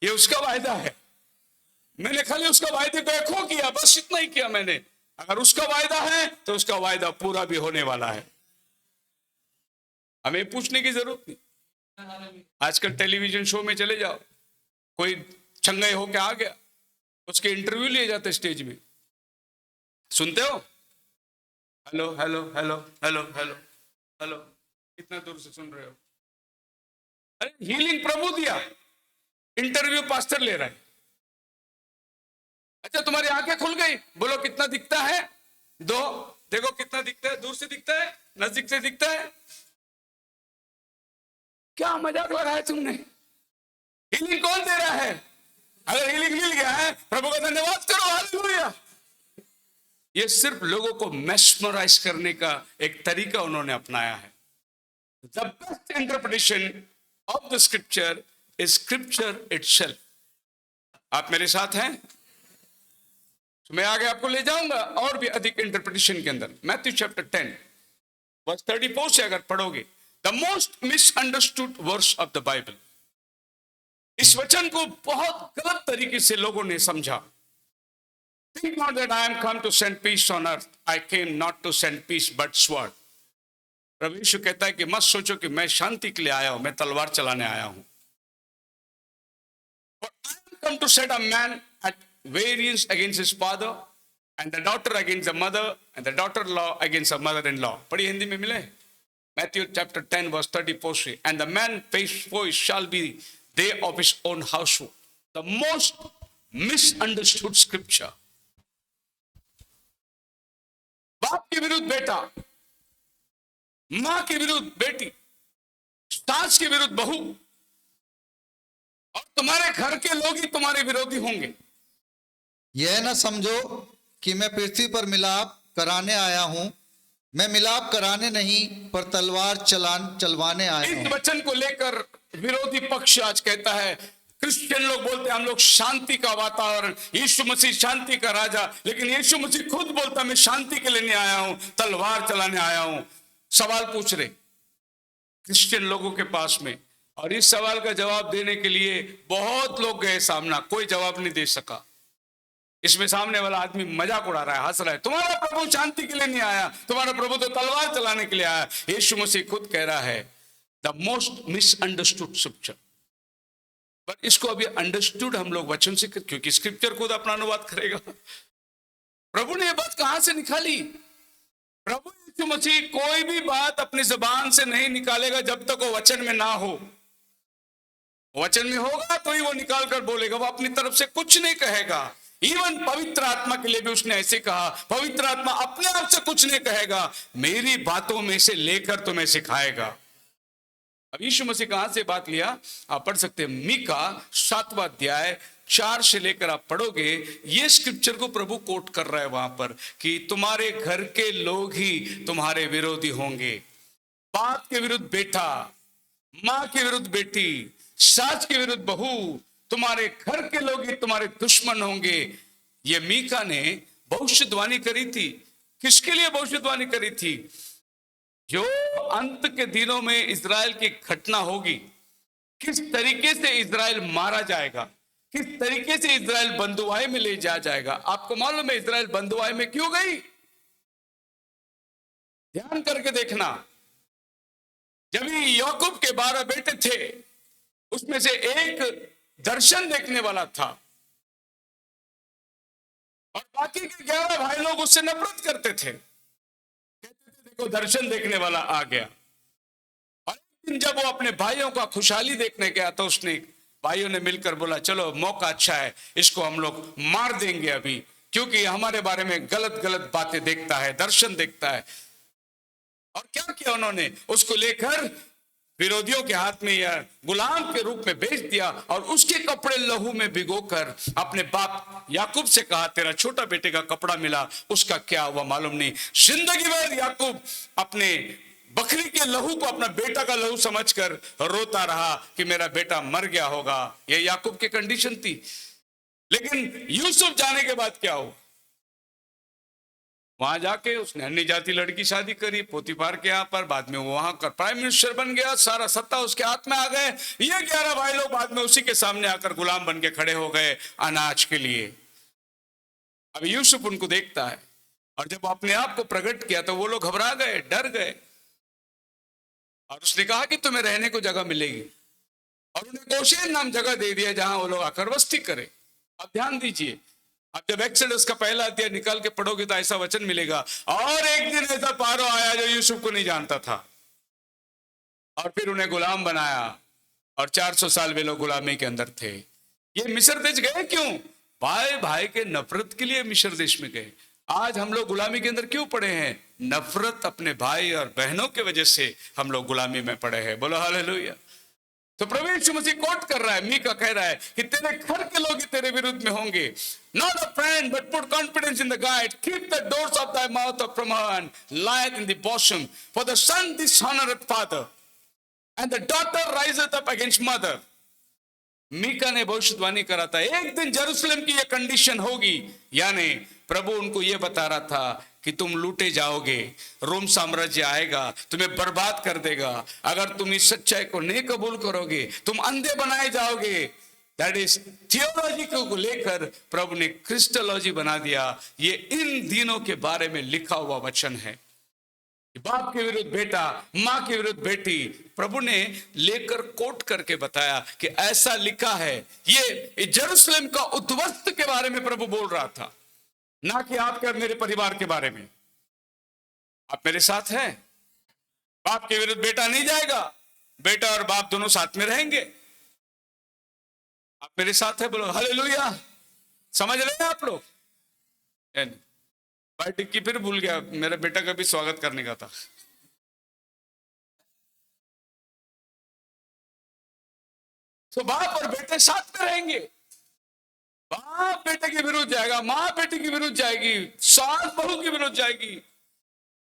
B: ये उसका वायदा है। मैंने खाली उसका वायदे को एको किया, बस इतना ही किया मैंने। अगर उसका वायदा है तो उसका वायदा पूरा भी होने वाला है। हमें पूछने की जरूरत नहीं। आजकल टेलीविजन शो में चले जाओ, कोई चंगाई होके आ गया, उसके इंटरव्यू लिए जाते स्टेज में, सुनते हो, hello hello hello hello hello hello, कितना दूर से सुन रहे हो? अरे हीलिंग प्रभु दिया, इंटरव्यू पास्टर ले रहा है। अच्छा तुम्हारी आंखें खुल गई, बोलो कितना दिखता है? 2, देखो कितना दिखता है, दूर से दिखता है, नजदीक से दिखता है? क्या मजाक लगाया तुमने? हीलिंग कौन दे रहा है? अगर हीलिंग मिल गया है, प्रभु का धन्यवाद करो, हालेलुया। ये सिर्फ लोगों को मेस्मराइज करने का एक तरीका उन्होंने अपनाया है। The best interpretation of the scripture is scripture itself. आप मेरे साथ हैं? तो मैं आगे आपको ले जाऊंगा और भी अधिक इंटरप्रिटेशन के अंदर। मैथ्यू चैप्टर 10 वर्स 34 से अगर पढ़ोगे, the most misunderstood verse of the Bible. इस वचन को बहुत गलत तरीके से लोगों ने समझा। Think not that I am come to send peace on earth. I came not to send peace but sword. प्रभु यीशु कहता है कि मत सोचो कि मैं शांति के लिए आया हूं, मैं तलवार चलाने आया हूं। For I am come to set a man at variance against his father, and the daughter against the mother, and the daughter-in-law against the mother-in-law. पढ़िए हिंदी में मिले? Matthew chapter 10 verse 34 से, and the man face voice shall be they of his own household. The most misunderstood scripture. बाप के विरुद्ध बेटा, मां के विरुद्ध बेटी, सास के विरुद्ध बहू, और तुम्हारे घर के लोग ही तुम्हारे विरोधी होंगे।
A: यह न समझो कि मैं पृथ्वी पर मिलाप कराने आया हूं। मैं मिलाप कराने नहीं पर तलवार चलवाने आया
B: इस
A: हूं।
B: वचन को लेकर विरोधी पक्ष आज कहता है, क्रिश्चियन लोग बोलते हैं हम लोग शांति का वातावरण, यीशु मसीह शांति का राजा, लेकिन यीशु मसीह खुद बोलता मैं शांति के लिए नहीं आया हूं, तलवार चलाने आया हूं। सवाल पूछ रहे क्रिश्चियन लोगों के पास में, और इस सवाल का जवाब देने के लिए बहुत लोग गए सामना, कोई जवाब नहीं दे सका। इसमें सामने वाला आदमी मजाक उड़ा रहा है, हंस रहा है, तुम्हारा प्रभु शांति के लिए नहीं आया, तुम्हारा प्रभु तो तलवार चलाने के लिए आया। यीशु मसीह खुद कह रहा है द मोस्ट मिसअंडरस्टूड स्क्रिप्चर। पर इसको अभी अंडरस्टूड हम लोग वचन से, क्योंकि स्क्रिप्चर खुद अपना अनुवाद करेगा। प्रभु ने यह बात कहां से निकाली? प्रभु यीशु मसीह कोई भी बात अपनी जुबान से नहीं निकालेगा जब तक वो वचन में ना हो। वचन में होगा तो ही वो निकाल कर बोलेगा, वो अपनी तरफ से कुछ नहीं कहेगा। इवन पवित्र आत्मा के लिए भी उसने ऐसे कहा, पवित्र आत्मा अपने आप से कुछ नहीं कहेगा, मेरी बातों में से लेकर तुम्हें सिखाएगा। अब यीशु मसीह कहां से बात लिया? आप पढ़ सकते हैं, मीका 7वां अध्याय 4 से लेकर आप पढ़ोगे, ये स्क्रिप्चर को प्रभु कोट कर रहा है वहां पर कि तुम्हारे घर के लोग ही तुम्हारे विरोधी होंगे। बाप के विरुद्ध बेटा, मां के विरुद्ध बेटी, सास के विरुद्ध बहू, तुम्हारे घर के लोग ही तुम्हारे दुश्मन होंगे। ये मीका ने भविष्यवाणी करी थी। किसके लिए भविष्यवाणी करी थी? जो अंत के दिनों में इजराइल की घटना होगी, किस तरीके से इजराइल मारा जाएगा, किस तरीके से इजराइल बंधुआई में ले जाया जाएगा। आपको मालूम है इजराइल बंधुआई में क्यों गई? ध्यान करके देखना। जब याकूब के 12 बेटे थे, उसमें से एक दर्शन देखने वाला था और बाकी के 11 भाई लोग उससे नफरत करते थे, कहते थे देखो दर्शन देखने वाला आ गया। और एक दिन जब वो अपने भाइयों का खुशहाली देखने गया तो उसने भाइयों ने मिलकर बोला चलो मौका अच्छा है, इसको हम लोग मार देंगे अभी, क्योंकि हमारे बारे में गलत गलत बातें देखता है, दर्शन देखता है। और क्या किया उन्होंने? उसको लेकर विरोधियों के हाथ में या गुलाम के रूप में बेच दिया और उसके कपड़े लहू में भिगोकर अपने बाप याकूब से कहा तेरा छोटा बेटे का कपड़ा मिला, उसका क्या हुआ मालूम नहीं। जिंदगी भर याकूब अपने बकरी के लहू को अपना बेटा का लहू समझकर रोता रहा कि मेरा बेटा मर गया होगा। यह याकूब की कंडीशन थी। लेकिन यूसुफ जाने के बाद क्या हुआ? वहां जाके उसने अन्य जाति लड़की शादी करी पोतीफार के यहाँ पर, बाद में वो वहां का प्राइम मिनिस्टर बन गया, सारा सत्ता उसके हाथ में आ गए। ये 11 भाई लोग बाद में उसी के सामने आकर गुलाम बन के खड़े हो गए अनाज के लिए। अब यूसुफ उनको देखता है और जब अपने आप को प्रकट किया तो वो लोग घबरा गए, डर गए, और उसने कहा कि तुम्हें रहने को जगह मिलेगी, और उन्हें गोशेन नाम जगह दे दिया जहां वो लोग आकर बस्ती करे। अब ध्यान दीजिए, अब जब एक्सोडस का पहला अध्याय निकाल के पढ़ोगे तो ऐसा वचन मिलेगा, और एक दिन ऐसा पारो आया जो यूसुफ को नहीं जानता था और फिर उन्हें गुलाम बनाया, और 400 साल वे लोग गुलामी के अंदर थे। ये मिस्र देश गए क्यों? भाई भाई के नफरत के लिए मिस्र देश में गए। आज हम लोग गुलामी के अंदर क्यों पड़े हैं? नफरत अपने भाई और बहनों के वजह से हम लोग गुलामी में पड़े हैं। बोलो हालेलुया। तो प्रभु यीशु मसीह कोट कर रहा है, मीका कह रहा है कि तेरे घर के लोग ही तेरे विरुद्ध में होंगे. Not a friend, but put confidence in the guide. Keep the doors of thy mouth from her and lieth in the bosom. For the son dishonoreth father, and the daughter riseth up against mother. Mika ने भविष्यवाणी करा था एक दिन Jerusalem की यह condition होगी, यानी प्रभु उनको यह बता रहा था कि तुम लूटे जाओगे, रोम साम्राज्य आएगा, तुम्हें बर्बाद कर देगा. अगर तुम इस सच्चाई को नहीं कबूल करोगे, तुम अंधे बनाए जाओगे. दैट इज थियोलॉजी को लेकर प्रभु ने क्रिस्टोलॉजी बना दिया. ये इन दिनों के बारे में लिखा हुआ वचन है. बाप के विरुद्ध बेटा, मां के विरुद्ध बेटी, प्रभु ने लेकर कोट करके बताया कि ऐसा लिखा है. ये जेरूशलेम का उद्वस्त के बारे में प्रभु बोल रहा था, ना कि आपके और मेरे परिवार के बारे में. आप मेरे साथ हैं? बाप के विरुद्ध बेटा नहीं जाएगा, बेटा और बाप दोनों साथ में रहेंगे. आप मेरे साथ हैं? बोलो हालेलुया. समझ रहे हैं आप लोग? भाई टिक्की फिर भूल गया, मेरे बेटा का भी स्वागत करने का था. तो बाप और बेटे साथ में रहेंगे. बाप बेटे के विरुद्ध जाएगा, मां बेटे के विरुद्ध जाएगी, सास बहू के विरुद्ध जाएगी.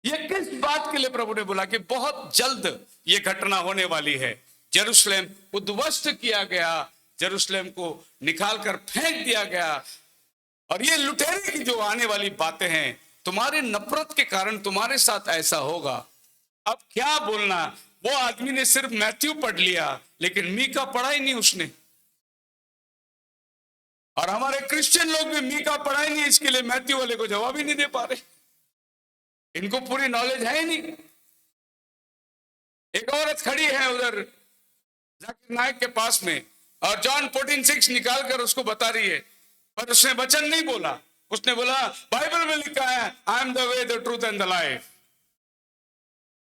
B: ये किस बात के लिए प्रभु ने बोला कि बहुत जल्द ये घटना होने वाली है. जेरूशलेम उद्ध्वस्त किया गया, जेरूशलेम को निकाल कर फेंक दिया गया. और ये लुटेरे की जो आने वाली बातें हैं, तुम्हारे नफरत के कारण तुम्हारे साथ ऐसा होगा. अब क्या बोलना, वो आदमी ने सिर्फ मैथ्यू पढ़ लिया, लेकिन मीका पढ़ा ही नहीं उसने. और हमारे क्रिश्चियन लोग भी मीका पढ़ा ही नहीं, इसके लिए मैथ्यू वाले को जवाब ही नहीं दे पा रहे. इनको पूरी नॉलेज है ही नहीं. एक औरत खड़ी है उधर जाकिर नायक के पास में, और जॉन 14:6 निकाल कर उसको बता रही है, पर उसने वचन नहीं बोला. उसने बोला बाइबल में लिखा है I am the way the truth and the life.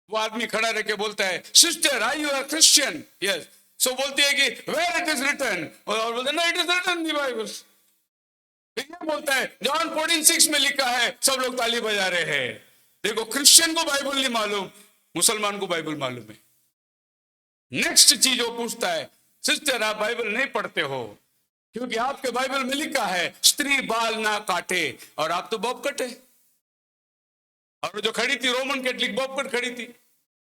B: वो आदमी खड़ा रह के बोलता है sister I you are Christian? Yes. So बोलती है कि वेयर इट इज रिटन, और बोलते no it is written in the Bible. ये बोलता है जॉन 14:6 में लिखा है. सब लोग ताली बजा रहे हैं. देखो, क्रिश्चियन को बाइबल नहीं मालूम, मुसलमान को बाइबल मालूम है. नेक्स्ट चीज वो पूछता है, सिस्टर आप बाइबल नहीं पढ़ते हो, क्योंकि आपके बाइबल में लिखा है स्त्री बाल ना काटे, और आप तो बॉब कट है. और जो खड़ी थी रोमन कैथलिक बॉब कट खड़ी थी.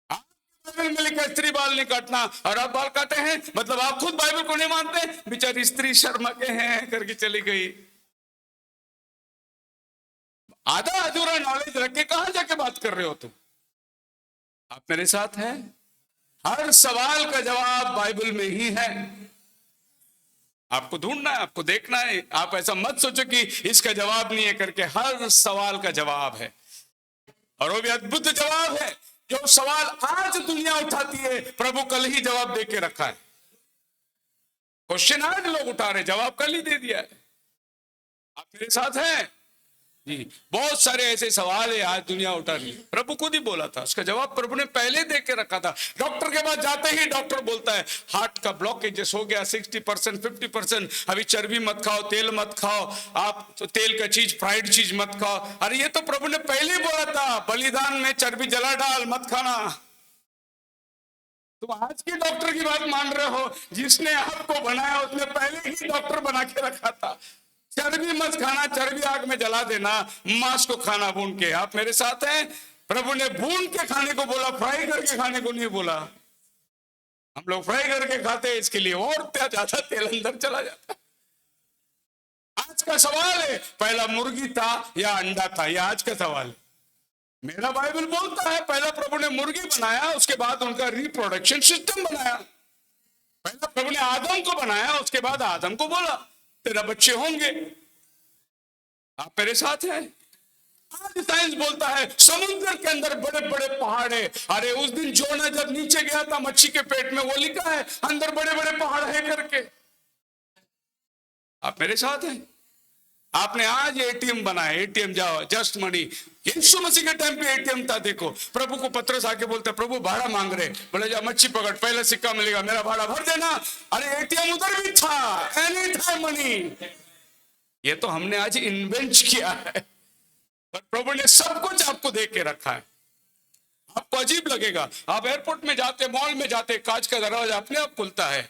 B: आपके बाइबल में लिखा है स्त्री बाल नहीं काटना, और आप बाल काटे हैं, मतलब आप खुद बाइबल को नहीं मानते. बेचारी स्त्री शर्मा के हैं करके चली गई. आधा अधूरा नॉलेज रख के कहां जाके बात कर रहे हो तुम? आप मेरे साथ हैं? हर सवाल का जवाब बाइबल में ही है. आपको ढूंढना है, आपको देखना है. आप ऐसा मत सोचो कि इसका जवाब नहीं है करके. हर सवाल का जवाब है, और वो भी अद्भुत जवाब है. जो सवाल आज दुनिया उठाती है, प्रभु कल ही जवाब दे के रखा है. क्वेश्चन आज लोग उठा रहे, जवाब कल ही दे दिया है. आप मेरे साथ हैं जी? बहुत सारे ऐसे सवाल है आज दुनिया उठा रही है, प्रभु खुद ही बोला था, उसका जवाब प्रभु ने पहले दे के रखा था. डॉक्टर के पास जाते ही डॉक्टर बोलता है हार्ट का ब्लॉकेज हो गया 60% 50%, अभी चर्बी मत खाओ, तेल मत खाओ, आप तो तेल का चीज, फ्राइड चीज मत खाओ. अरे ये तो प्रभु ने पहले ही बोला था, बलिदान में चर्बी जला डाल, मत खाना. तुम आज के डॉक्टर की बात मान रहे हो, जिसने आपको बनाया उसने पहले ही डॉक्टर बना के रखा था. चर्बी मत खाना, चर्बी आग में जला देना, मांस को खाना भून के. आप मेरे साथ हैं? प्रभु ने भून के खाने को बोला, फ्राई करके खाने को नहीं बोला. हम लोग फ्राई करके खाते हैं, इसके लिए और ज्यादा तेल अंदर चला जाता है. आज का सवाल है पहला मुर्गी था या अंडा था, यह आज का सवाल है. मेरा बाइबल बोलता है पहला प्रभु ने मुर्गी बनाया, उसके बाद उनका रिप्रोडक्शन सिस्टम बनाया. पहला प्रभु ने आदम को बनाया, उसके बाद आदम को बोला तेरा बच्चे होंगे. आप मेरे साथ हैं? आज साइंस बोलता है समुद्र के अंदर बड़े बड़े पहाड़ है. अरे उस दिन जोना जब नीचे गया था मच्छी के पेट में, वो लिखा है अंदर बड़े बड़े पहाड़ है करके. आप मेरे साथ हैं? आपने आज एटीएम बनाया, एटीएम जाओ जस्ट मनी. यीशु मसीह के टाइम पे एटीएम था. देखो प्रभु को पत्रस आके बोलता है प्रभु भाड़ा मांग रहे, बोले जा मच्छी पकड़, पहले सिक्का मिलेगा, मेरा भाड़ा भर देना. अरे एटीएम उधर भी था, एनी टाइम मनी. ये तो हमने आज इन्वेंट किया है, पर प्रभु ने सब कुछ आपको दे के रखा है. आपको अजीब लगेगा। आप एयरपोर्ट में जाते, मॉल में जाते, कांच का दरवाजा अपने आप खुलता है,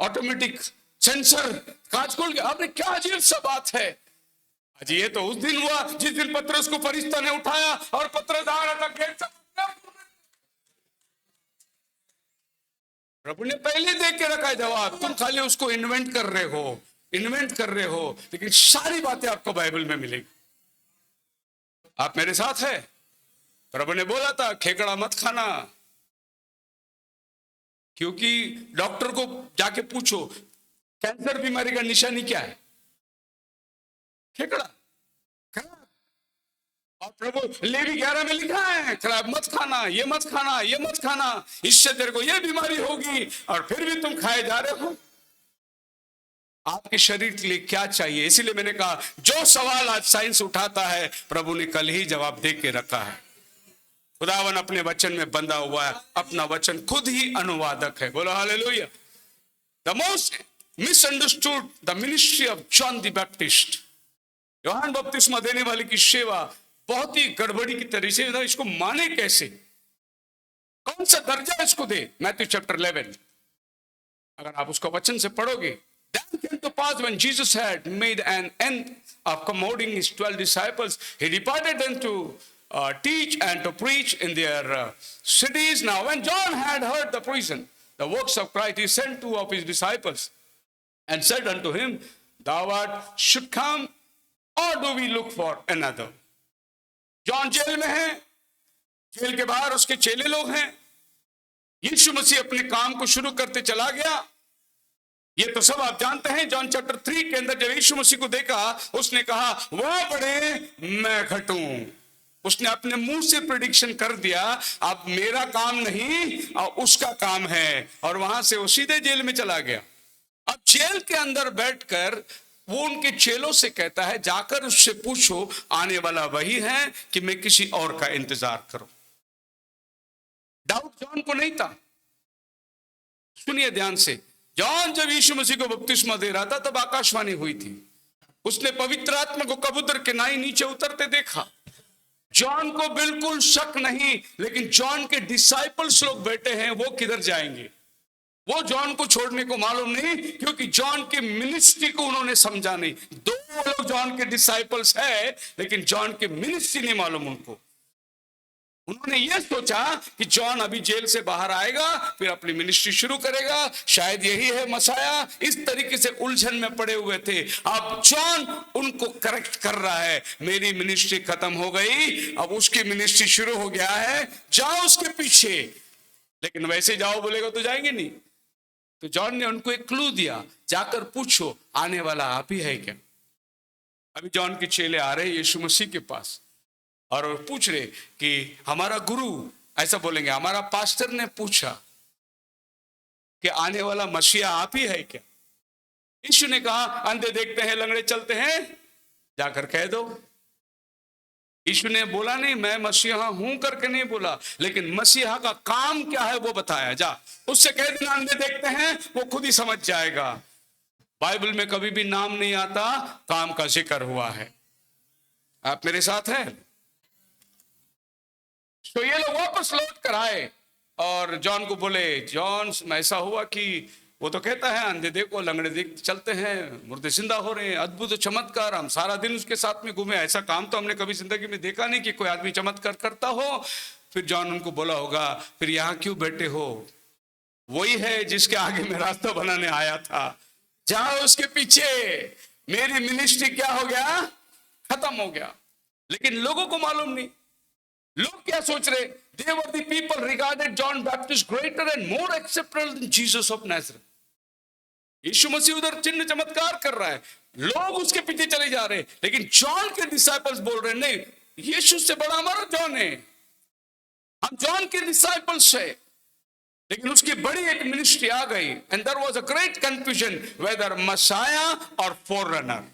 B: ऑटोमेटिक सेंसर, कांच खोल के। आपने क्या अजीब सा बात है। आज ये तो उस दिन हुआ जिस दिन पतरस को फरिश्ता ने उठाया और पतरस आ रहा था गेट से। प्रभु ने पहले दे के रखा है जवाब, तुम खाली उसको इन्वेंट कर रहे हो, लेकिन सारी बातें आपको बाइबल में मिलेगी। आप मेरे साथ है। प्रभु ने बोला था खेकड़ा मत खाना, क्योंकि डॉक्टर को जाके पूछो कैंसर बीमारी का निशानी क्या है, खेकड़ा, खराब। और प्रभु लेवी 11 में लिखा है खराब मत खाना, ये मत खाना, ये मत खाना, इससे तेरे को ये बीमारी होगी, और फिर भी तुम खाए जा रहे हो। आपके शरीर के लिए क्या चाहिए? इसीलिए मैंने कहा जो सवाल आज साइंस उठाता है प्रभु ने कल ही जवाब दे के रखा है। खुदावन अपने वचन में बंधा हुआ है, अपना वचन खुद ही अनुवादक है। बोलो hallelujah. The most misunderstood the ministry of John the Baptist, योहान बपतिस्मा देने वाले की सेवा बहुत ही गड़बड़ी की तरह से, इसको माने कैसे, कौन सा दर्जा इसको दे। मैथ्यू चैप्टर 11 अगर आप उसको वचन से पढ़ोगे, Then came to pass when Jesus had made an end of commanding his 12 disciples, he departed them to teach and to preach in their cities. Now when John had heard the prison, the works of Christ, he sent 2 of his disciples and said unto him, thou art should come, or do we look for another? John jail में है, jail के बाहर उसके चेले लोग हैं। यीशु मसीह अपने काम को शुरू करते चला गया। ये तो सब आप जानते हैं। जॉन चैप्टर 3 के अंदर जब यीशु मसीह को देखा, उसने कहा वह बढ़े मैं घटूं। उसने अपने मुंह से प्रेडिक्शन कर दिया, अब मेरा काम नहीं और उसका काम है, और वहां से वो सीधे जेल में चला गया। अब जेल के अंदर बैठकर वो उनके चेलों से कहता है, जाकर उससे पूछो आने वाला वही है कि मैं किसी और का इंतजार करूं। डाउट जॉन को नहीं था। सुनिए ध्यान से, जॉन जब यीशु मसीह को बपतिस्मा दे रहा था तब आकाशवाणी हुई थी। उसने पवित्र आत्मा को कबूतर के नाई नीचे उतरते देखा। जॉन को बिल्कुल शक नहीं, लेकिन जॉन के डिसाइपल्स लोग बैठे हैं, वो किधर जाएंगे, वो जॉन को छोड़ने को मालूम नहीं, क्योंकि जॉन की मिनिस्ट्री को उन्होंने समझा नहीं। 2 लोग जॉन के डिसाइपल्स है, लेकिन जॉन की मिनिस्ट्री नहीं मालूम उनको। उन्होंने ये सोचा कि जॉन अभी जेल से बाहर आएगा, फिर अपनी मिनिस्ट्री शुरू करेगा, शायद यही है मसाया। इस तरीके से उलझन में पड़े हुए थे। अब जॉन उनको करेक्ट कर रहा है, मेरी मिनिस्ट्री खत्म हो गई, अब उसकी मिनिस्ट्री शुरू हो गया है, जाओ उसके पीछे। लेकिन वैसे जाओ बोलेगा तो जाएंगे नहीं। तो जॉन ने उनको एक क्लू दिया, जाकर पूछो आने वाला आप ही है क्या। अभी जॉन के चेले आ रहे यीशु मसीह के पास और पूछ रहे कि हमारा गुरु, ऐसा बोलेंगे, हमारा पास्टर ने पूछा कि आने वाला मसीहा आप ही है क्या। यीशु ने कहा अंधे देखते हैं, लंगड़े चलते हैं, जाकर कह दो। यीशु ने बोला नहीं मैं मसीहा हूं करके नहीं बोला, लेकिन मसीहा का काम क्या है वो बताया। जा उससे कह देना अंधे देखते हैं, वो खुद ही समझ जाएगा। बाइबल में कभी भी नाम नहीं आता, काम का जिक्र हुआ है। आप मेरे साथ हैं। तो ये लोग वापस लौट कर आए और जॉन को बोले, जॉन ऐसा हुआ कि वो तो कहता है अंधे देखो, लंगड़े देख चलते हैं, मुर्दे जिंदा हो रहे हैं, अद्भुत चमत्कार, हम सारा दिन उसके साथ में घूमे, ऐसा काम तो हमने कभी जिंदगी में देखा नहीं कि कोई आदमी चमत्कार करता हो। फिर जॉन उनको बोला होगा, फिर यहाँ क्यों बैठे हो, वही है जिसके आगे मैं रास्ता बनाने आया था, जाओ उसके पीछे। मेरी मिनिस्ट्री क्या हो गया, खत्म हो गया। लेकिन लोगों को मालूम नहीं। लोग क्या सोच रहे, they were the people regarded John Baptist greater and more acceptable than Jesus of Nazareth. यीशु मसीह उधर चिन्ह चमत्कार कर रहा है, लोग उसके पीछे चले जा रहे हैं, लेकिन जॉन के डिसाइपल्स बोल रहे नहीं, यीशु से बड़ा हमारा जॉन है, हम जॉन के डिसाइपल्स है। लेकिन उसकी बड़ी एक मिनिस्ट्री आ गई, and there was a great confusion whether Messiah और फोररनर।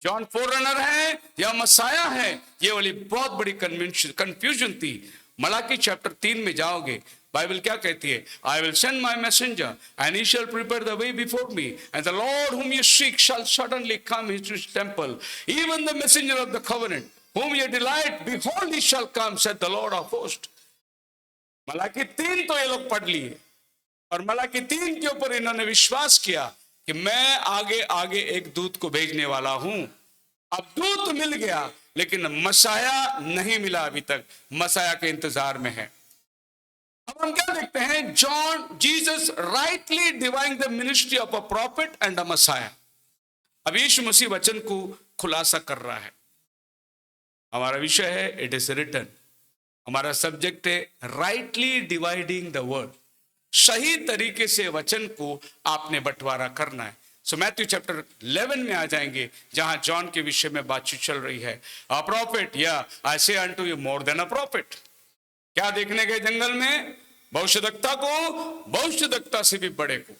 B: जॉन फोररनर है या मसाया है, ये वाली बहुत बड़ी कंफ्यूजन थी। मलाकी चैप्टर 3 में जाओगे, बाइबल क्या कहती है, I will send my messenger and he shall prepare the way before me and the Lord whom you seek shall suddenly come into his temple, even the messenger of the covenant whom you delight, behold he shall come, said the Lord of hosts. Malachi 3 तो ये लोग पढ़ लिए और मलाकी 3 के ऊपर इन्होंने विश्वास किया कि मैं आगे आगे एक दूत को भेजने वाला हूं। अब दूत मिल गया लेकिन मसाया नहीं मिला, अभी तक मसाया के इंतजार में है। अब हम क्या देखते हैं, John Jesus rightly dividing the ministry of a prophet and a messiah. अब यीशु मसीह वचन को खुलासा कर रहा है। हमारा विषय है इट इज रिटन, हमारा सब्जेक्ट है राइटली डिवाइडिंग द वर्ड। सही तरीके से वचन को आपने बंटवारा करना है। सो मैथ्यू चैप्टर 11 में आ जाएंगे जहां जॉन के विषय में बातचीत चल रही है। अ प्रॉफिट, या आई से unto you more than a profit. क्या देखने गए जंगल में? भविष्यद्वक्ता को, भविष्यद्वक्ता से भी बड़े को,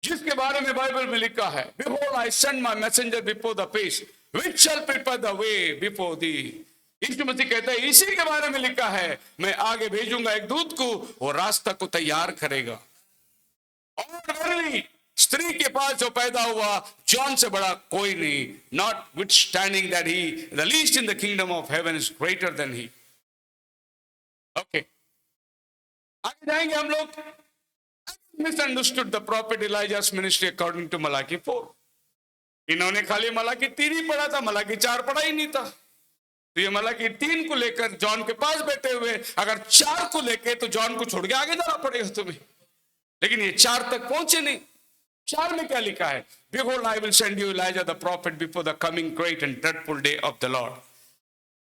B: जिसके बारे में बाइबल में लिखा है, behold I send my messenger before the face which shall prepare the way before thee। यीशु मसीह कहता है इसी के बारे में लिखा है, मैं आगे भेजूंगा एक दूत को, वो रास्ता को तैयार करेगा। और verily, स्त्री के पास जो पैदा हुआ जॉन से बड़ा कोई नहीं, notwithstanding that he the least in the kingdom of heaven is greater than he. Okay, आगे जाएंगे हम लोग। Misunderstood the prophet Elijah's ministry according to Malachi 4। इन्होंने खाली मलाकी 3 ही पढ़ा था, मलाकी 4 पढ़ा ही नहीं था। तो ये मलाकी 3 को लेकर जॉन के पास बैठे हुए, अगर 4 को लेके तो जॉन को छोड़ के आगे जाना पड़ेगा तुम्हें, लेकिन ये 4 तक पहुंचे नहीं। 4 में क्या लिखा है? Behold, I will send you Elijah the prophet before the coming great and dreadful day of the Lord।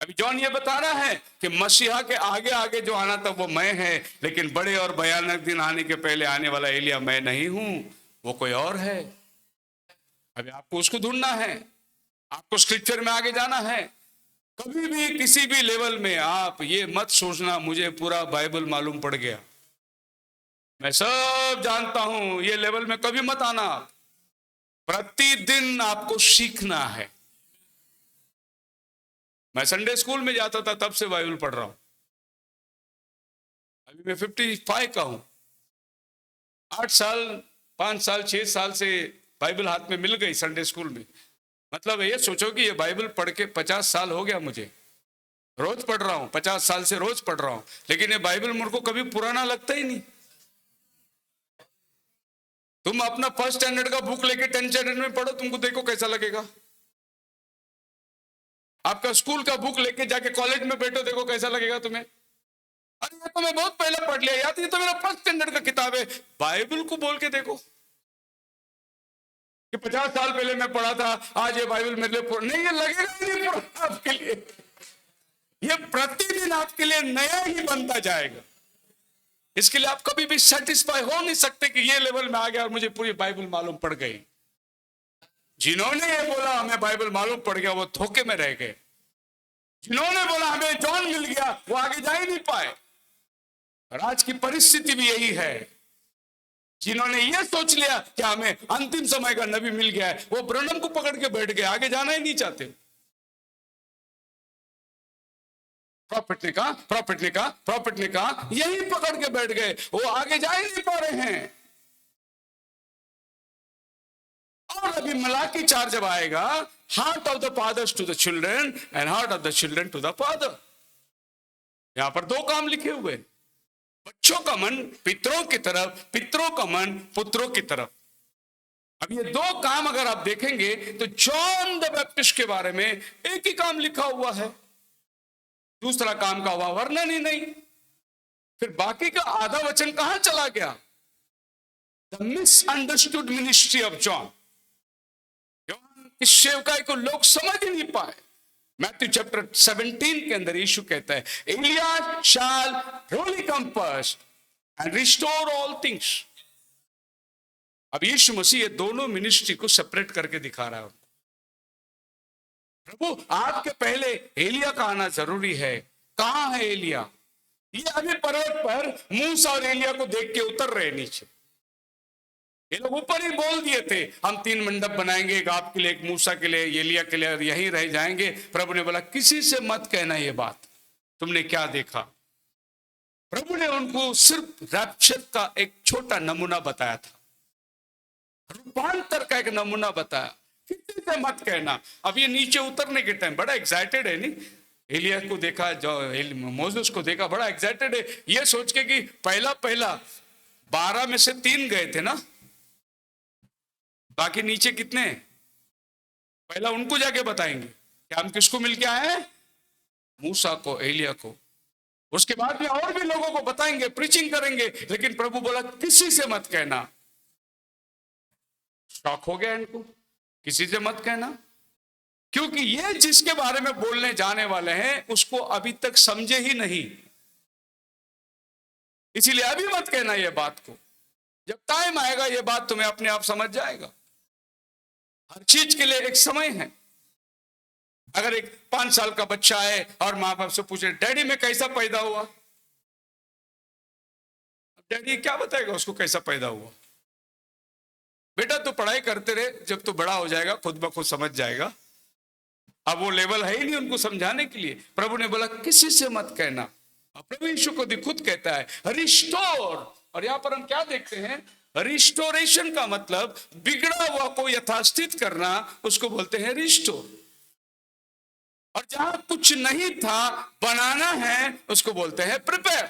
B: अभी जॉन ये बता रहा है कि मसीहा के आगे आगे जो आना था वो मैं है, लेकिन बड़े और भयानक दिन आने के पहले आने वाला एलिया मैं नहीं हूं, वो कोई और है। अभी आपको उसको ढूंढना है, आपको स्क्रिप्चर में आगे जाना है। कभी भी किसी भी लेवल में आप ये मत सोचना मुझे पूरा बाइबल मालूम पड़ गया, मैं सब जानता हूं, ये लेवल में कभी मत आना। प्रतिदिन आपको सीखना है। मैं संडे स्कूल में जाता था, तब से बाइबल पढ़ रहा हूं। अभी मैं 55 का हूं। 8 साल 5 साल 6 साल से बाइबल हाथ में मिल गई संडे स्कूल में। मतलब ये सोचो कि ये बाइबल पढ़ के 50 साल हो गया मुझे, रोज पढ़ रहा हूं, 50 साल से रोज पढ़ रहा हूं, लेकिन ये बाइबल मुझे को कभी पुराना लगता ही नहीं। तुम अपना 1st स्टैंडर्ड का बुक लेके 10th स्टैंडर्ड में पढ़ो, तुमको देखो कैसा लगेगा। आपका स्कूल का बुक लेके जाके कॉलेज में बैठो, देखो कैसा लगेगा तुम्हें। अरे ये तो मैं बहुत पहले पढ़ लिया, याद, ये तो मेरा 1st स्टैंडर्ड का किताब है। बाइबल को बोल के देखो कि 50 साल पहले मैं पढ़ा था, आज ये बाइबल मेरे लिए नहीं, ये लगेगा ही नहीं पुराना आपके लिए। ये प्रतिदिन आपके लिए नया ही बनता जाएगा। इसके लिए आप कभी भी सेटिस्फाई हो नहीं सकते कि ये लेवल में आ गया और मुझे पूरी बाइबल मालूम पड़ गई। जिन्होंने ये बोला हमें बाइबल मालूम पड़ गया, वो धोखे में रह गए। जिन्होंने बोला हमें जॉन मिल गया, वो आगे जा ही नहीं पाए। और आज की परिस्थिति भी यही है। जिन्होंने ये सोच लिया कि हमें अंतिम समय का नबी मिल गया है, वो ब्रनम को पकड़ के बैठ गए, आगे जाना ही नहीं चाहते। प्रॉफिट ने कहा, प्रॉफिट ने कहा, प्रॉफिट ने कहा, यही पकड़ के बैठ गए, वो आगे जा ही नहीं पा रहे हैं। और अभी मलाकी 4 जब आएगा, heart of the fathers to the children and heart of the children to the father. यहां पर 2 काम लिखे हुए, बच्चों का मन पितरों की तरफ, पितरों का मन पुत्रों की तरफ। अब ये 2 काम अगर आप देखेंगे तो जॉन द बैप्टिस्ट के बारे में एक ही काम लिखा हुआ है, दूसरा काम का हुआ वर्णन ही नहीं। फिर बाकी का आधा वचन कहां चला गया? The misunderstood ministry of John. इस सेवकाई को लोग समझ ही नहीं पाए। मैथ्यू चैप्टर 17 के अंदर यीशु कहता है, Elias shall truly come first and restore all things. अब यीशु मसीह ये दोनों मिनिस्ट्री को सेपरेट करके दिखा रहा है। प्रभु आपके पहले एलिया का आना जरूरी है। कहां है एलिया? ये अभी पर्वत पर मूसा और एलिया को देख के उतर रहे नीचे। ये लोग ऊपर ही बोल दिए थे हम 3 मंडप बनाएंगे, एक आपके लिए, एक मूसा के लिए, एलिया के लिए, यहीं रह जाएंगे। प्रभु ने बोला किसी से मत कहना ये बात, तुमने क्या देखा। प्रभु ने उनको सिर्फ रैप्चर का एक छोटा नमूना बताया था, रूपांतर का एक नमूना बताया, किसी से मत कहना। अब ये नीचे उतरने के टाइम बड़ा एक्साइटेड है, नहीं? एलिया को देखा, जो मोसेस को देखा, बड़ा एक्साइटेड है ये सोच के कि पहला 12 में से 3 गए थे ना, बाकी नीचे कितने? पहला उनको जाके बताएंगे कि हम किसको मिलके आए हैं, मूसा को, एलिया को। उसके बाद में और भी लोगों को बताएंगे, प्रीचिंग करेंगे, लेकिन प्रभु बोला किसी से मत कहना। शॉक हो गया इनको, किसी से मत कहना, क्योंकि ये जिसके बारे में बोलने जाने वाले हैं उसको अभी तक समझे ही नहीं, इसीलिए अभी मत कहना ये बात को। जब टाइम आएगा ये बात तुम्हें अपने आप समझ जाएगा। हर चीज के लिए एक समय है। अगर एक 5 साल का बच्चा है और माँ बाप से पूछे डैडी मैं कैसा पैदा हुआ, डैडी क्या बताएगा उसको कैसा पैदा हुआ? बेटा तू पढ़ाई करते रहे, जब तू बड़ा हो जाएगा खुद ब खुद समझ जाएगा। अब वो लेवल है ही नहीं उनको समझाने के लिए। प्रभु ने बोला किसी से मत कहना। प्रभु यीशु को खुद कहता है रिस्टोर, और यहां पर हम क्या देखते हैं, रिस्टोरेशन का मतलब बिगड़ा हुआ को यथास्थित करना, उसको बोलते हैं रिस्टोर। और जहां कुछ नहीं था बनाना है, उसको बोलते हैं प्रिपेयर।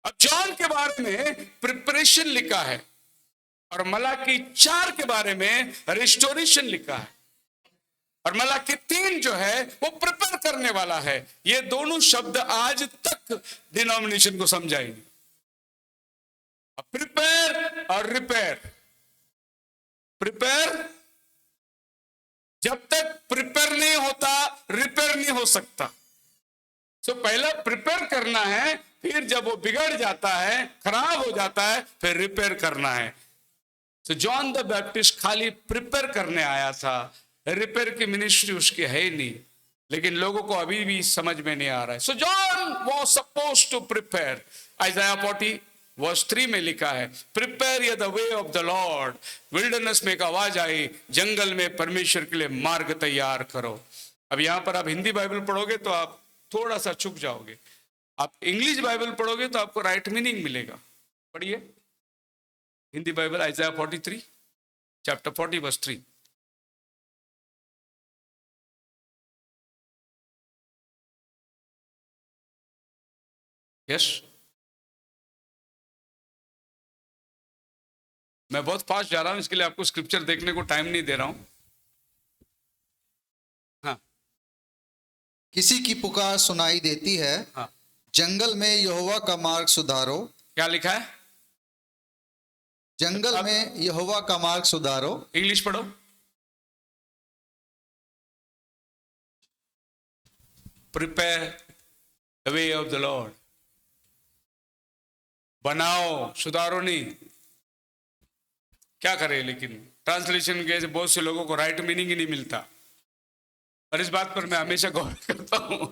B: अब जॉन के बारे में प्रिपरेशन लिखा है और मलाकी 4 के बारे में रिस्टोरेशन लिखा है, और मलाकी 3 जो है वो प्रिपेयर करने वाला है। ये दोनों शब्द आज तक डिनोमिनेशन को समझाएंगे, प्रिपेयर और रिपेयर। प्रिपेयर, जब तक प्रिपेयर नहीं होता रिपेयर नहीं हो सकता। तो पहला प्रिपेयर करना है, फिर जब वो बिगड़ जाता है, खराब हो जाता है, फिर रिपेयर करना है। तो जॉन द बैप्टिस्ट खाली प्रिपेयर करने आया था, रिपेयर की मिनिस्ट्री उसकी है ही नहीं, लेकिन लोगों को अभी भी समझ में नहीं आ रहा है। So John was supposed to prepare. Isaiah 40 verse 3 में लिखा है prepare ye the way of the Lord. Wilderness में एक आवाज आई, जंगल में परमेश्वर के लिए मार्ग तैयार करो। अब यहां पर आप हिंदी बाइबल पढ़ोगे तो आप थोड़ा सा चुक जाओगे, आप इंग्लिश बाइबल पढ़ोगे तो आपको राइट मीनिंग मिलेगा। पढ़िए Hindi Bible, Isaiah 43 chapter 40 verse 3। Yes, मैं बहुत फास्ट जा रहा हूं, इसके लिए आपको स्क्रिप्चर देखने को टाइम नहीं दे रहा हूं। हाँ,
A: किसी की पुकार सुनाई देती है,
B: हाँ,
A: जंगल में यहोवा का मार्ग सुधारो।
B: क्या लिखा है?
A: जंगल में यहोवा का मार्ग सुधारो।
B: इंग्लिश पढ़ो। Prepare the way of the Lord. बनाओ, सुधारो नहीं। क्या करें, लेकिन ट्रांसलेशन के बहुत से लोगों को राइट मीनिंग ही नहीं मिलता, और इस बात पर मैं हमेशा गौर करता हूं।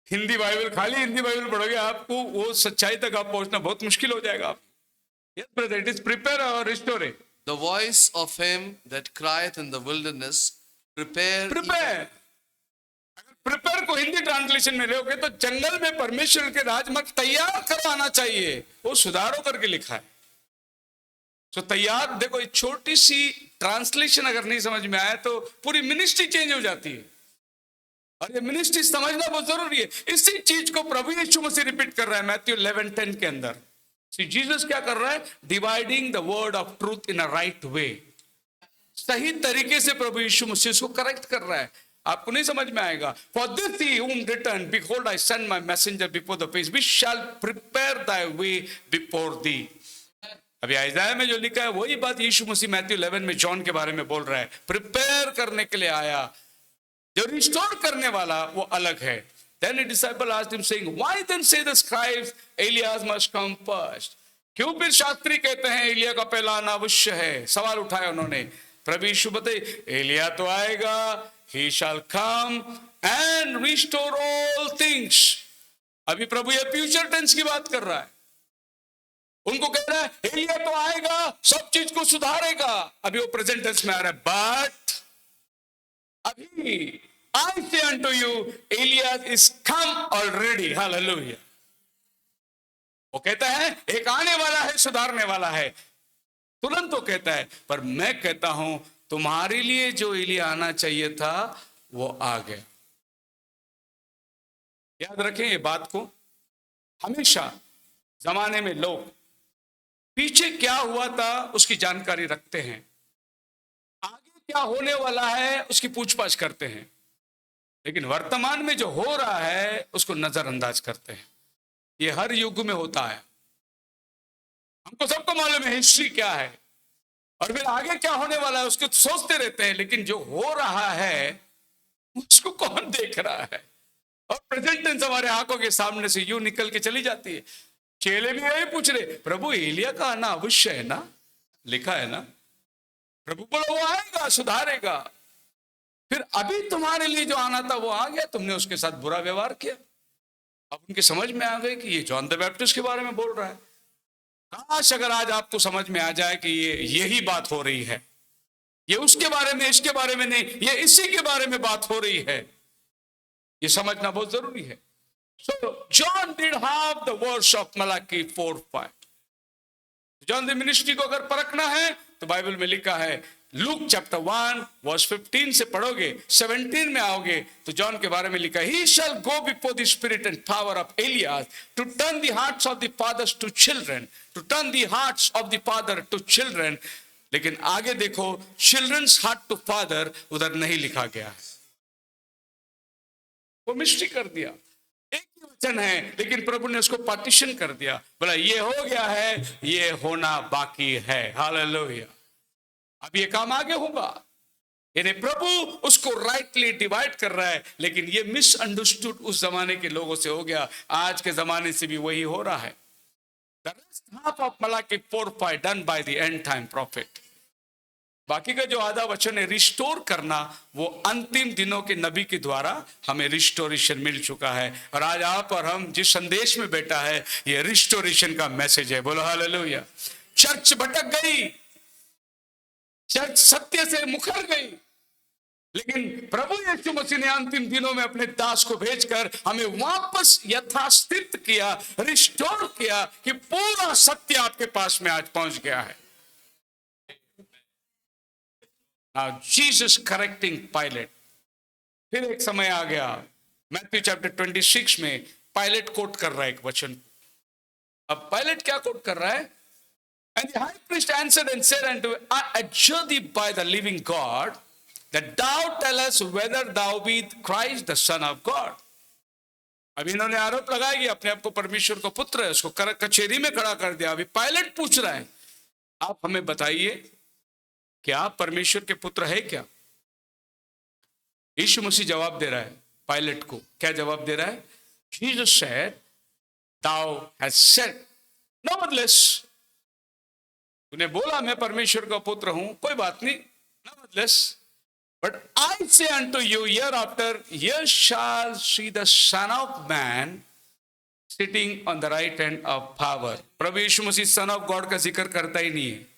B: हिंदी बाइबल, खाली हिंदी बाइबल पढ़ोगे आपको वो सच्चाई तक आप पहुंचना बहुत मुश्किल हो जाएगा। Yes, brother, it is prepare or restore.
C: The voice of him that crieth in the wilderness, prepare.
B: Prepare. अगर प्रिपेयर को हिंदी ट्रांसलेशन में लोगे तो जंगल में परमेश्वर के राजमार्ग तैयार करवाना चाहिए, वो सुधारो करके लिखा है। तो तैयार, देखो छोटी सी ट्रांसलेशन अगर नहीं समझ में आए तो पूरी मिनिस्ट्री चेंज हो जाती है, और ये मिनिस्ट्री समझना बहुत जरूरी है। इसी चीज को प्रभु यीशु मसीह रिपीट कर रहा है मैथ्यू 11:10 के अंदर। जीसस क्या कर रहा है? Dividing the word of truth in a right way. सही तरीके से प्रभु यीशु मसीह को करेक्ट कर रहा है। आपको नहीं समझ में आएगा। For this he whom written, behold I send my messenger before the face, which shall prepare thy way before thee। अभी आइज़ाया में जो लिखा है वही बात यीशु मसीह मैथ्यू 11 में जॉन के बारे में बोल रहा है। प्रिपेयर करने के लिए आया, जो रिस्टोर करने वाला वो अलग है। Then a disciple asked him saying, why then say the scribes Elias must come first? क्यों फिर शास्त्री कहते हैं एलिया का पहला आना अवश्य है? सवाल उठाया उन्होंने। प्रभु यीशु बताए एलिया तो आएगा, he shall come and restore all things। अभी प्रभु ये फ्यूचर टेंस की बात कर रहा है। उनको कह रहा है एलिया तो आएगा, सब चीज को सुधारेगा। अभी वो प्रेजेंट टेंस में आ रहा है, बट अभी I say unto you, Elias is come already। Hallelujah। वो कहता है एक आने वाला है, सुधारने वाला है। तुरंत वो कहता है, पर मैं कहता हूं तुम्हारे लिए जो एलिया आना चाहिए था वो आ गया। याद रखें ये बात को। हमेशा जमाने में लोग पीछे क्या हुआ था उसकी जानकारी रखते हैं, आगे क्या होने वाला है उसकी पूछताछ करते हैं, लेकिन वर्तमान में जो हो रहा है उसको नजरअंदाज करते हैं। ये हर युग में होता है। हमको सबको मालूम है हिस्ट्री क्या है और फिर आगे क्या होने वाला है उसको सोचते रहते हैं, लेकिन जो हो रहा है उसको कौन देख रहा है? और प्रेजेंट टेंस हमारे आंखों के सामने से यूं निकल के चली जाती है। चेले भी यही पूछ रहे, प्रभु एलिया का आना अवश्य है ना, लिखा है ना? प्रभु बोला वो आएगा, सुधारेगा। फिर अभी तुम्हारे लिए जो आना था वो आ गया, तुमने उसके साथ बुरा व्यवहार किया। अब उनकी समझ में आ गई कि ये जॉन द बैप्टिस्ट के बारे में बोल रहा है। काश अगर आज आपको समझ में आ जाए कि ये यही बात हो रही है, ये उसके बारे में, इसके बारे में नहीं, ये इसी के बारे में बात हो रही है, ये समझना बहुत जरूरी है। So John did have the verse of Malachi 4:5. John the ministry को अगर परखना है तो बाइबल में लिखा है, लूक चैप्टर 1 वर्स 15 से पढ़ोगे, 17 में आओगे तो जॉन के बारे में लिखा है, he shall go before the spirit and power of Elias to turn the hearts of the fathers to children, to turn the hearts of the father to children। लेकिन आगे देखो, children's heart to father उधर नहीं लिखा गया है, वो mystery कर दिया। एक ही वचन है लेकिन प्रभु ने उसको पार्टीशन कर दिया, बोला ये हो गया है, ये होना बाकी है। हालेलुया। अब ये काम आगे होगा। यानी प्रभु उसको राइटली डिवाइड कर रहा है, लेकिन ये मिसअंडरस्टूड उस जमाने के लोगों से हो गया, आज के जमाने से भी वही हो रहा है। The rest half of Malachi 4:5 done by the end time prophet। बाकी का जो आधा वचन है रिस्टोर करना, वो अंतिम दिनों के नबी के द्वारा हमें रिस्टोरेशन मिल चुका है। और आज आप और हम जिस संदेश में बैठा है ये रिस्टोरेशन का मैसेज है। बोलो हालेलुया। चर्च भटक गई, चर्च सत्य से मुकर गई, लेकिन प्रभु यीशु मसीह ने अंतिम दिनों में अपने दास को भेजकर हमें वापस यथास्थित किया, रिस्टोर किया कि पूरा सत्य आपके पास में आज पहुंच गया है। Now Jesus correcting Pilate। फिर एक समय आ गया, मैथ्यू चैप्टर 26 में पायलट कोट कर रहा है एक वचन। अब पायलट क्या कोट कर रहा है? And the high priest answered and said unto him, I adjure thee by the living God, that thou tell us whether thou be Christ the Son of God। अब इन्होंने आरोप लगाया कि अपने आप को परमेश्वर का पुत्र है, उसको कचहरी में खड़ा कर दिया। अभी पायलट पूछ रहा है, आप हमें बताइए क्या आप परमेश्वर के पुत्र है क्या? यीशु मसीह जवाब दे रहा है पायलट को। क्या जवाब दे रहा है? Jesus said, thou hast said। Nevertheless, तूने बोला मैं परमेश्वर का पुत्र हूं, कोई बात नहीं, nevertheless, but I say unto you, hereafter ye shall see the Son of Man sitting on the right hand of power। प्रभु यीशु मसीह सन ऑफ गॉड का जिक्र करता ही नहीं है,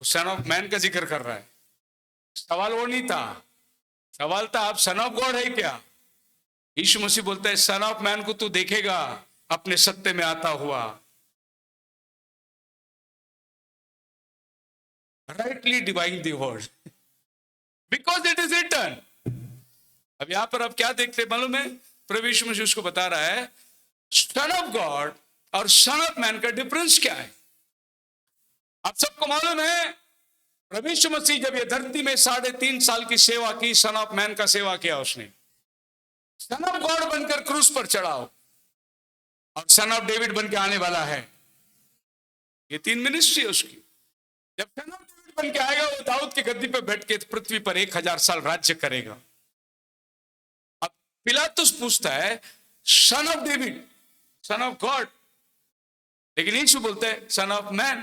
B: सन ऑफ मैन का जिक्र कर रहा है। सवाल वो नहीं था, सवाल था आप सन ऑफ गॉड है क्या? यीशु मसीह बोलता है सन ऑफ मैन को तू देखेगा अपने सत्य में आता हुआ। Rightly divide the word because it is written. अब यहां पर आप क्या देखते मालूम है? प्रभु यीशु मसीह उसको बता रहा है सन ऑफ गॉड और सन ऑफ मैन का डिफरेंस क्या है। आप सबको मालूम है प्रभु यीशु मसीह जब ये धरती में 3.5 साल की सेवा की, सन ऑफ मैन का सेवा किया उसने। सन ऑफ गॉड बनकर क्रूस पर चढ़ाओ और सन ऑफ डेविड बन के आने वाला है। ये 3 मिनिस्ट्री है उसकी। जब सन ऑफ डेविड बन के आएगा वो दाऊद की गद्दी पर बैठ के पृथ्वी पर 1000 साल राज्य करेगा। अब पिलातुस पूछता है son of David, sun of God, लेकिन यीशु बोलते हैं सन ऑफ मैन।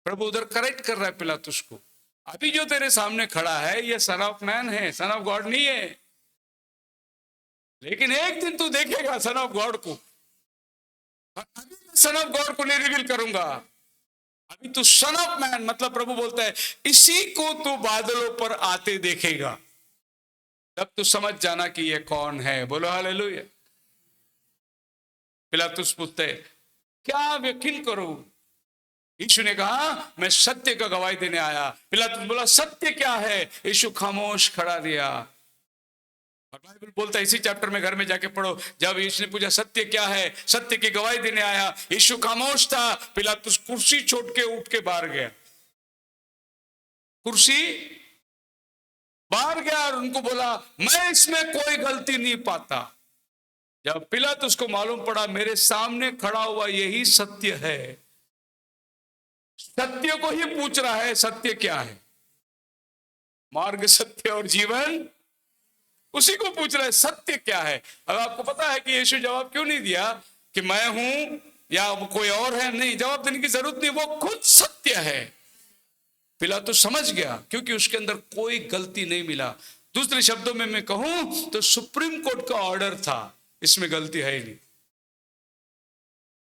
B: प्रभु उधर करेक्ट कर रहा है पिलातुस को, अभी जो तेरे सामने खड़ा है ये सन ऑफ मैन है, सन ऑफ गॉड नहीं है, लेकिन एक दिन तू देखेगा सन ऑफ गॉड को। अभी मैं सन ऑफ गॉड को नहीं रिवील करूंगा, अभी तू सन ऑफ मैन, मतलब प्रभु बोलता है इसी को तू बादलों पर आते देखेगा, तब तू समझ जाना कि ये कौन है। बोलो हालेलुया। पिलातुस पूछते क्या आप यकीन करो यीशु ने कहा मैं सत्य का गवाही देने आया। पिलातुस बोला सत्य क्या है? यीशु खामोश खड़ा रहा। और बाइबल बोलता है इसी चैप्टर में, घर में जाके पढ़ो, जब यीशु ने पूछा सत्य क्या है, सत्य की गवाही देने आया, यीशु खामोश था। पिलातुस कुर्सी छोड़ के उठ के बाहर गया, कुर्सी बाहर गया और उनको बोला मैं इसमें कोई गलती नहीं पाता। जब पिलातुस को मालूम पड़ा मेरे सामने खड़ा हुआ यही सत्य है, सत्य को ही पूछ रहा है, सत्य क्या है? मार्ग सत्य और जीवन, उसी को पूछ रहा है सत्य क्या है। अब आपको पता है कि यीशु जवाब क्यों नहीं दिया कि मैं हूं या कोई और है? नहीं, जवाब देने की जरूरत नहीं, वो खुद सत्य है। पिलातुस समझ गया क्योंकि उसके अंदर कोई गलती नहीं मिला। दूसरे शब्दों में मैं कहूं तो सुप्रीम कोर्ट का ऑर्डर था, इसमें गलती है ही नहीं।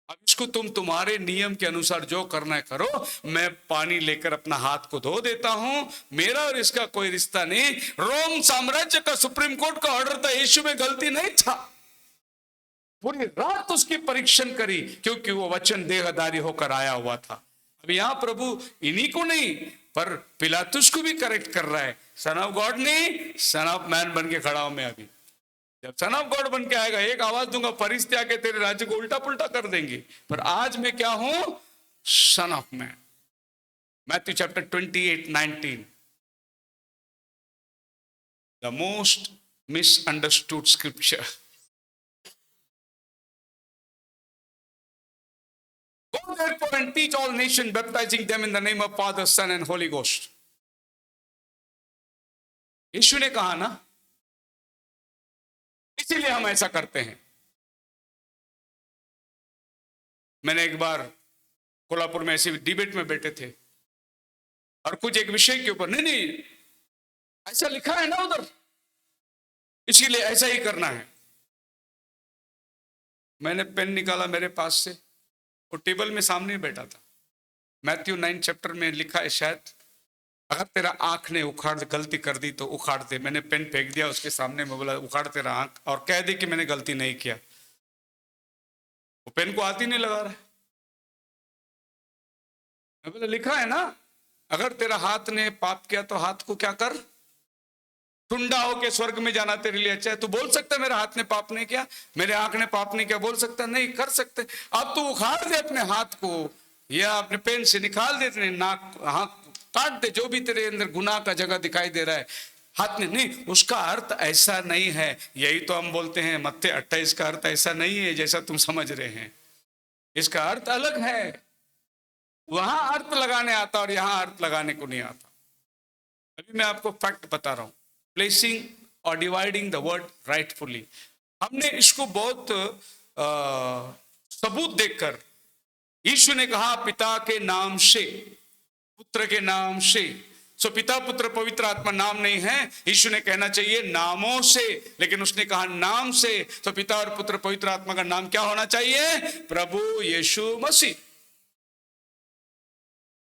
B: अब इसको तुम तुम्हारे नियम के अनुसार जो करना है करो, मैं पानी लेकर अपना हाथ को धो देता हूं, मेरा और इसका कोई रिश्ता नहीं। रोम साम्राज्य का सुप्रीम कोर्ट का ऑर्डर था, यीशु में गलती नहीं था। पूरी रात उसकी परीक्षण करी क्योंकि वो वचन देहधारी होकर आया हुआ था। अब यहां प्रभु इन्हीं को नहीं पर पिलातुस को भी करेक्ट कर रहा है। सन ऑफ गॉड नहीं, सन ऑफ मैन बन के खड़ा हूं मैं। अभी जब सन ऑफ गॉड बन के आएगा एक आवाज दूंगा, फरिश्ते आके तेरे राज्य को उल्टा पुल्टा कर देंगे। पर आज मैं क्या हूं? Son of man. Matthew chapter 28:19, the most misunderstood scripture. Go therefore and teach all nations, baptizing them in the name of Father, Son and Holy Ghost. यीशु ने कहा ना, इसीलिए हम ऐसा करते हैं। मैंने एक बार कोल्हापुर में ऐसी डिबेट में बैठे थे और कुछ एक विषय के ऊपर, नहीं ऐसा लिखा है ना उधर, इसीलिए ऐसा ही करना है। मैंने पेन निकाला मेरे पास से, वो टेबल में सामने बैठा था। मैथ्यू 9 चैप्टर में लिखा है शायद, अगर तेरा आंख ने उखाड़ गलती कर दी तो उखाड़ दे। मैंने पेन फेंक दिया उसके सामने, मैं बोला उखाड़ तेरा आंख और कह दे कि मैंने गलती नहीं किया। वो पेन को हाथ ही नहीं लगा रहा है। मैं बोला लिखा है ना, अगर तेरा हाथ ने पाप किया तो हाथ को क्या कर, टुंडा होके स्वर्ग में जाना तेरे लिए अच्छा है। तू बोल सकता है मेरे हाथ ने पाप नहीं किया, मेरे आंख ने पाप नहीं किया, बोल सकता नहीं, कर सकते। अब तू उखाड़ दे अपने हाथ को या अपने पेन से निकाल दे, तेरे नाक हाथ काट दे, जो भी तेरे अंदर गुनाह का जगह दिखाई दे रहा है। हाथ ने नहीं, उसका अर्थ ऐसा नहीं है। यही तो हम बोलते हैं मत्ती 28 का अर्थ ऐसा नहीं है जैसा तुम समझ रहे हैं, इसका अर्थ अलग है। वहां अर्थ लगाने आता और यहां अर्थ लगाने को नहीं आता। अभी मैं आपको फैक्ट बता रहा हूं, प्लेसिंग और डिवाइडिंग द वर्ड राइटफुली। हमने इसको बहुत सबूत देखकर, यीशु ने कहा पिता के नाम से, पुत्र के नाम से। सो पिता पुत्र पवित्र आत्मा नाम नहीं है, यीशु ने कहना चाहिए नामों से, लेकिन उसने कहा नाम से। तो पिता और पुत्र पवित्र आत्मा का नाम क्या होना चाहिए? प्रभु यीशु मसीह।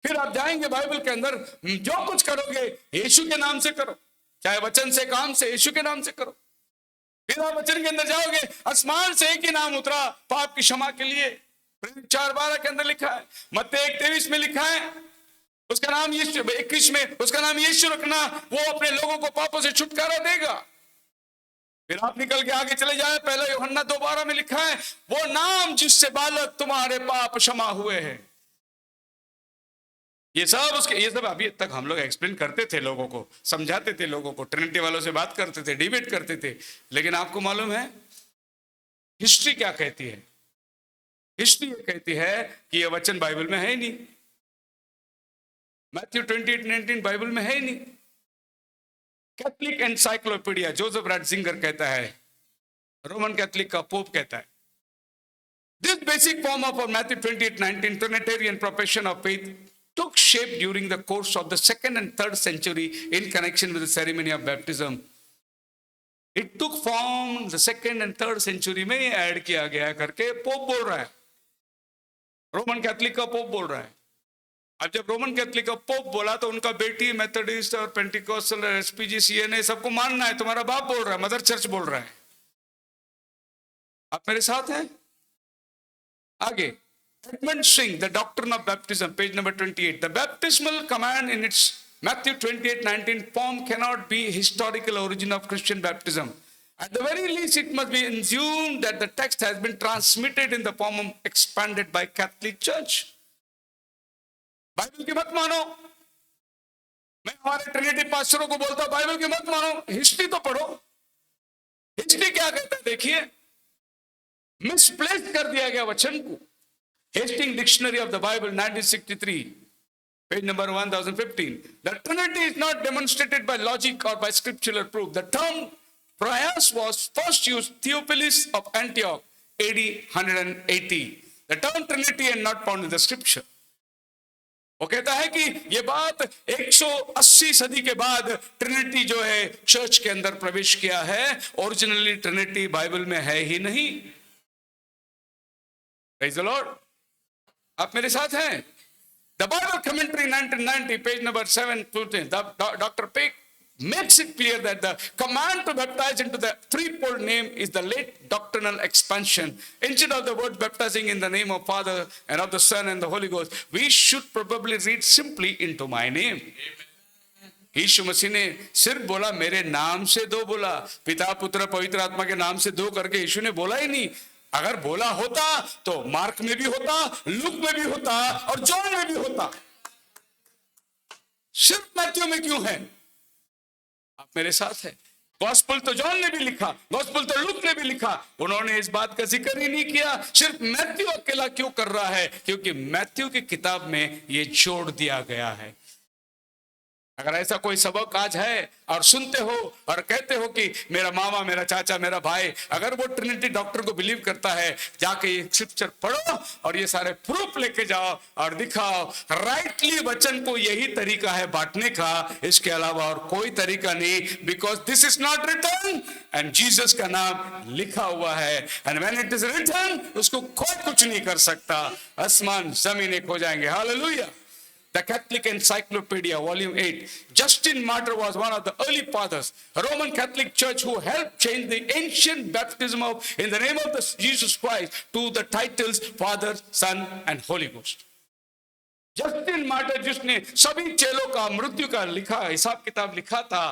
B: फिर आप जाएंगे बाइबल के अंदर, जो कुछ करोगे यीशु के नाम से करो, चाहे वचन से काम से, यीशु के नाम से करो। फिर आप वचन के अंदर जाओगे, आसमान से एक ही नाम उतरा पाप की क्षमा के लिए, 4:12 के अंदर लिखा है। मत्ती 1:23 में लिखा है, उसका नाम यीशु, 21 में उसका नाम यीशु रखना, वो अपने लोगों को पापों से छुटकारा देगा। फिर आप निकल के आगे चले जाए, पहले यूहन्ना 2:12 में लिखा है, वो नाम जिससे बालक तुम्हारे पाप क्षमा हुए हैं। ये सब अभी तक हम लोग एक्सप्लेन करते थे, लोगों को समझाते थे, लोगों को ट्रिनिटी वालों से बात करते थे, डिबेट करते थे। लेकिन आपको मालूम है हिस्ट्री क्या कहती है? हिस्ट्री ये कहती है कि ये वचन बाइबल में है ही नहीं। मैथ्यू 28:19 बाइबल में है ही नहीं। कैथलिक एनसाइक्लोपीडिया जोसेफ राटजिंगर कहता है, रोमन कैथलिक का पोप कहता है, this basic form of Matthew 28:19 Trinitarian profession of faith took shape during the course of the 2nd and 3rd century in connection with the ceremony of baptism. It took form the 2nd and 3rd century में add किया गया करके pope बोल रहा है, Roman Catholic का pope बोल रहा है। अब जब रोमन कैथलिक का पोप बोला तो उनका बेटी मेथोडिस्ट और पेंटिकोस्टल एसपीजी सीएनए सबको मानना है, तुम्हारा बाप बोल रहा है, मदर चर्च बोल रहा है। आप मेरे साथ हैं? आगे Edmund Singh, The Doctrine of Baptism, page number 28. The baptismal command in its Matthew 28:19 form cannot be historical origin of Christian baptism. At the very least, it must be assumed that the text has been transmitted in the form of expanded by Catholic Church. Bible की मत मानो. मैं हमारे Trinity पास्टरों को बोलता हूं Bible की मत मानो, हिस्ट्री तो पढ़ो. हिस्ट्री क्या कहता है देखिए. मिसप्लेस कर दिया गया वचन को. Hastings dictionary of the Bible 1963, page number 1015. The Trinity is not demonstrated by logic or by scriptural proof. The term Trias was first used Theophilus of Antioch, AD 180. The term Trinity is not found in the scripture. वो कहता है कि ये बात 180 सदी के बाद Trinity जो है चर्च के अंदर प्रवेश किया है. ओरिजिनली ट्रिनिटी बाइबल में है ही नहीं. Praise the Lord. आप मेरे साथ हैं. The Bible Commentary 1990, page number 7-10, Dr. Peck makes it clear that the command to baptize into the threefold name is the late doctrinal expansion. Instead of the word baptizing in the name of Father and of the Son and the Holy Ghost, we should probably read simply into my name. यीशु मसीह ने सिर्फ बोला मेरे नाम से दो बोला. पिता पुत्र पवित्र आत्मा के नाम से दो करके यीशु ने बोला ही नहीं. अगर बोला होता तो मार्क में भी होता, लूक में भी होता और जॉन में भी होता. सिर्फ मैथ्यू में क्यों है? आप मेरे साथ है. गॉस्पेल तो जॉन ने भी लिखा, गॉस्पेल तो लूक ने भी लिखा. उन्होंने इस बात का जिक्र ही नहीं किया. सिर्फ मैथ्यू अकेला क्यों कर रहा है? क्योंकि मैथ्यू की किताब में ये जोड़ दिया गया है. अगर ऐसा कोई सबक आज है और सुनते हो और कहते हो कि मेरा मामा, मेरा चाचा, मेरा भाई, अगर वो ट्रिनिटी डॉक्टर को बिलीव करता है, जाके ये स्क्रिप्चर पढ़ो और ये सारे प्रूफ लेके जाओ और दिखाओ. राइटली वचन को यही तरीका है बांटने का, इसके अलावा और कोई तरीका नहीं. Because this is not written and Jesus का नाम लिखा हुआ है. And when it is written, उसको कोई कुछ नहीं कर सकता. आसमान जमीन एक हो जाएंगे. Hallelujah. The Catholic Encyclopedia, volume 8. Justin Martyr was one of the early fathers, a Roman Catholic Church who helped change the ancient baptism of in the name of the Jesus Christ to the titles Father, Son and Holy Ghost. Justin Martyr जिसने सभी चेलों का मृत्यु का लिखा हिसाब किताब लिखा था,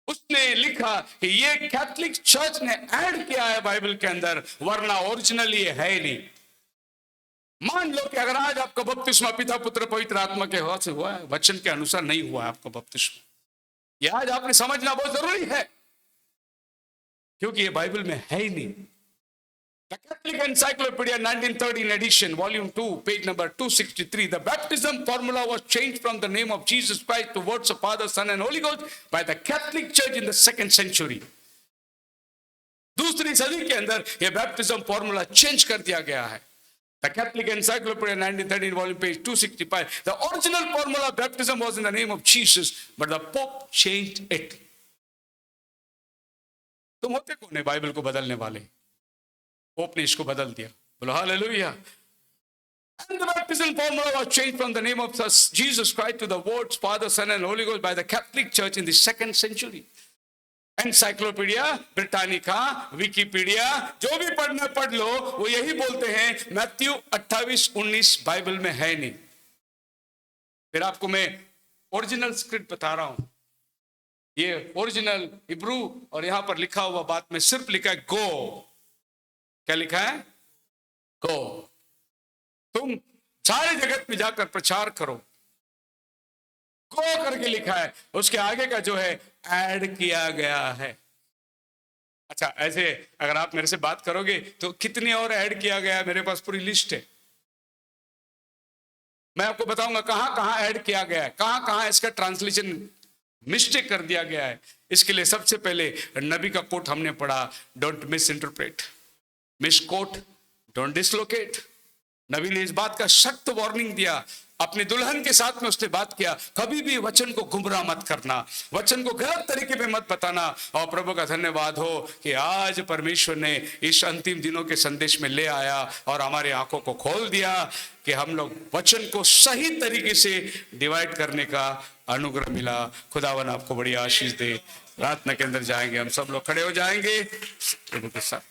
B: उसने लिखा कि ये कैथलिक चर्च ने ऐड किया है बाइबल के अंदर, वरना ओरिजिनली है ही नहीं. मान लो कि अगर आज आपका बपतिस्मा पिता पुत्र पवित्र आत्मा के हाथ से हुआ है, वचन के अनुसार नहीं हुआ है आपका बपतिस्मा, ये आज आपने समझना बहुत जरूरी है, क्योंकि ये बाइबल में है ही नहीं. The Catholic Encyclopedia 1913 edition, volume 2, page number 263. The baptism formula was changed from the name of Jesus Christ to words of Father, Son and Holy Ghost by the Catholic Church in the 2nd century. दूसरी सदी के अंदर ये baptism formula change कर दिया गया है. The Catholic Encyclopedia 1913 volume page 265. The original formula of baptism was in the name of Jesus, but the Pope changed it. तुम होते कौन है बाइबल को बदलने वाले? पोप ने इसको बदल दिया. बोलो hallelujah. And the baptism formula was changed from the name of Jesus Christ to the words Father, Son and Holy Ghost by the Catholic Church in the 2nd century. Encyclopedia Britannica, Wikipedia, जो भी पढ़ना पढ़ लो, वो यही बोलते हैं Matthew 28:19 Bible में है नहीं. फिर आपको मैं ओरिजिनल स्क्रिप्ट बता रहा हूं. ये ओरिजिनल हिब्रू और यहां पर लिखा हुआ बात में सिर्फ लिखा है गो. क्या लिखा है? गो. तुम सारे जगत में जाकर प्रचार करो. गो करके लिखा है. उसके आगे का जो है ऐड किया गया है. अच्छा, ऐसे अगर आप मेरे से बात करोगे तो कितने और ऐड किया गया है, मेरे पास पूरी लिस्ट है. मैं आपको बताऊंगा कहां कहां ऐड किया गया है, कहां कहां इसका ट्रांसलेशन मिस्टेक कर दिया गया है. इसके लिए सबसे पहले नबी का कोट हमने पढ़ा, don't misinterpret, misquote, don't dislocate. नबी ने इस बात का सख्त वार्निंग दिया. अपने दुल्हन के साथ में उसने बात किया, कभी भी वचन को गुमराह मत करना, वचन को गलत तरीके पे मत बताना. और प्रभु का धन्यवाद हो कि आज परमेश्वर ने इस अंतिम दिनों के संदेश में ले आया और हमारे आंखों को खोल दिया कि हम लोग वचन को सही तरीके से डिवाइड करने का अनुग्रह मिला. खुदावन आपको बड़ी आशीष दे. प्रार्थना के अंदर जाएंगे, हम सब लोग खड़े हो जाएंगे प्रभु के साथ.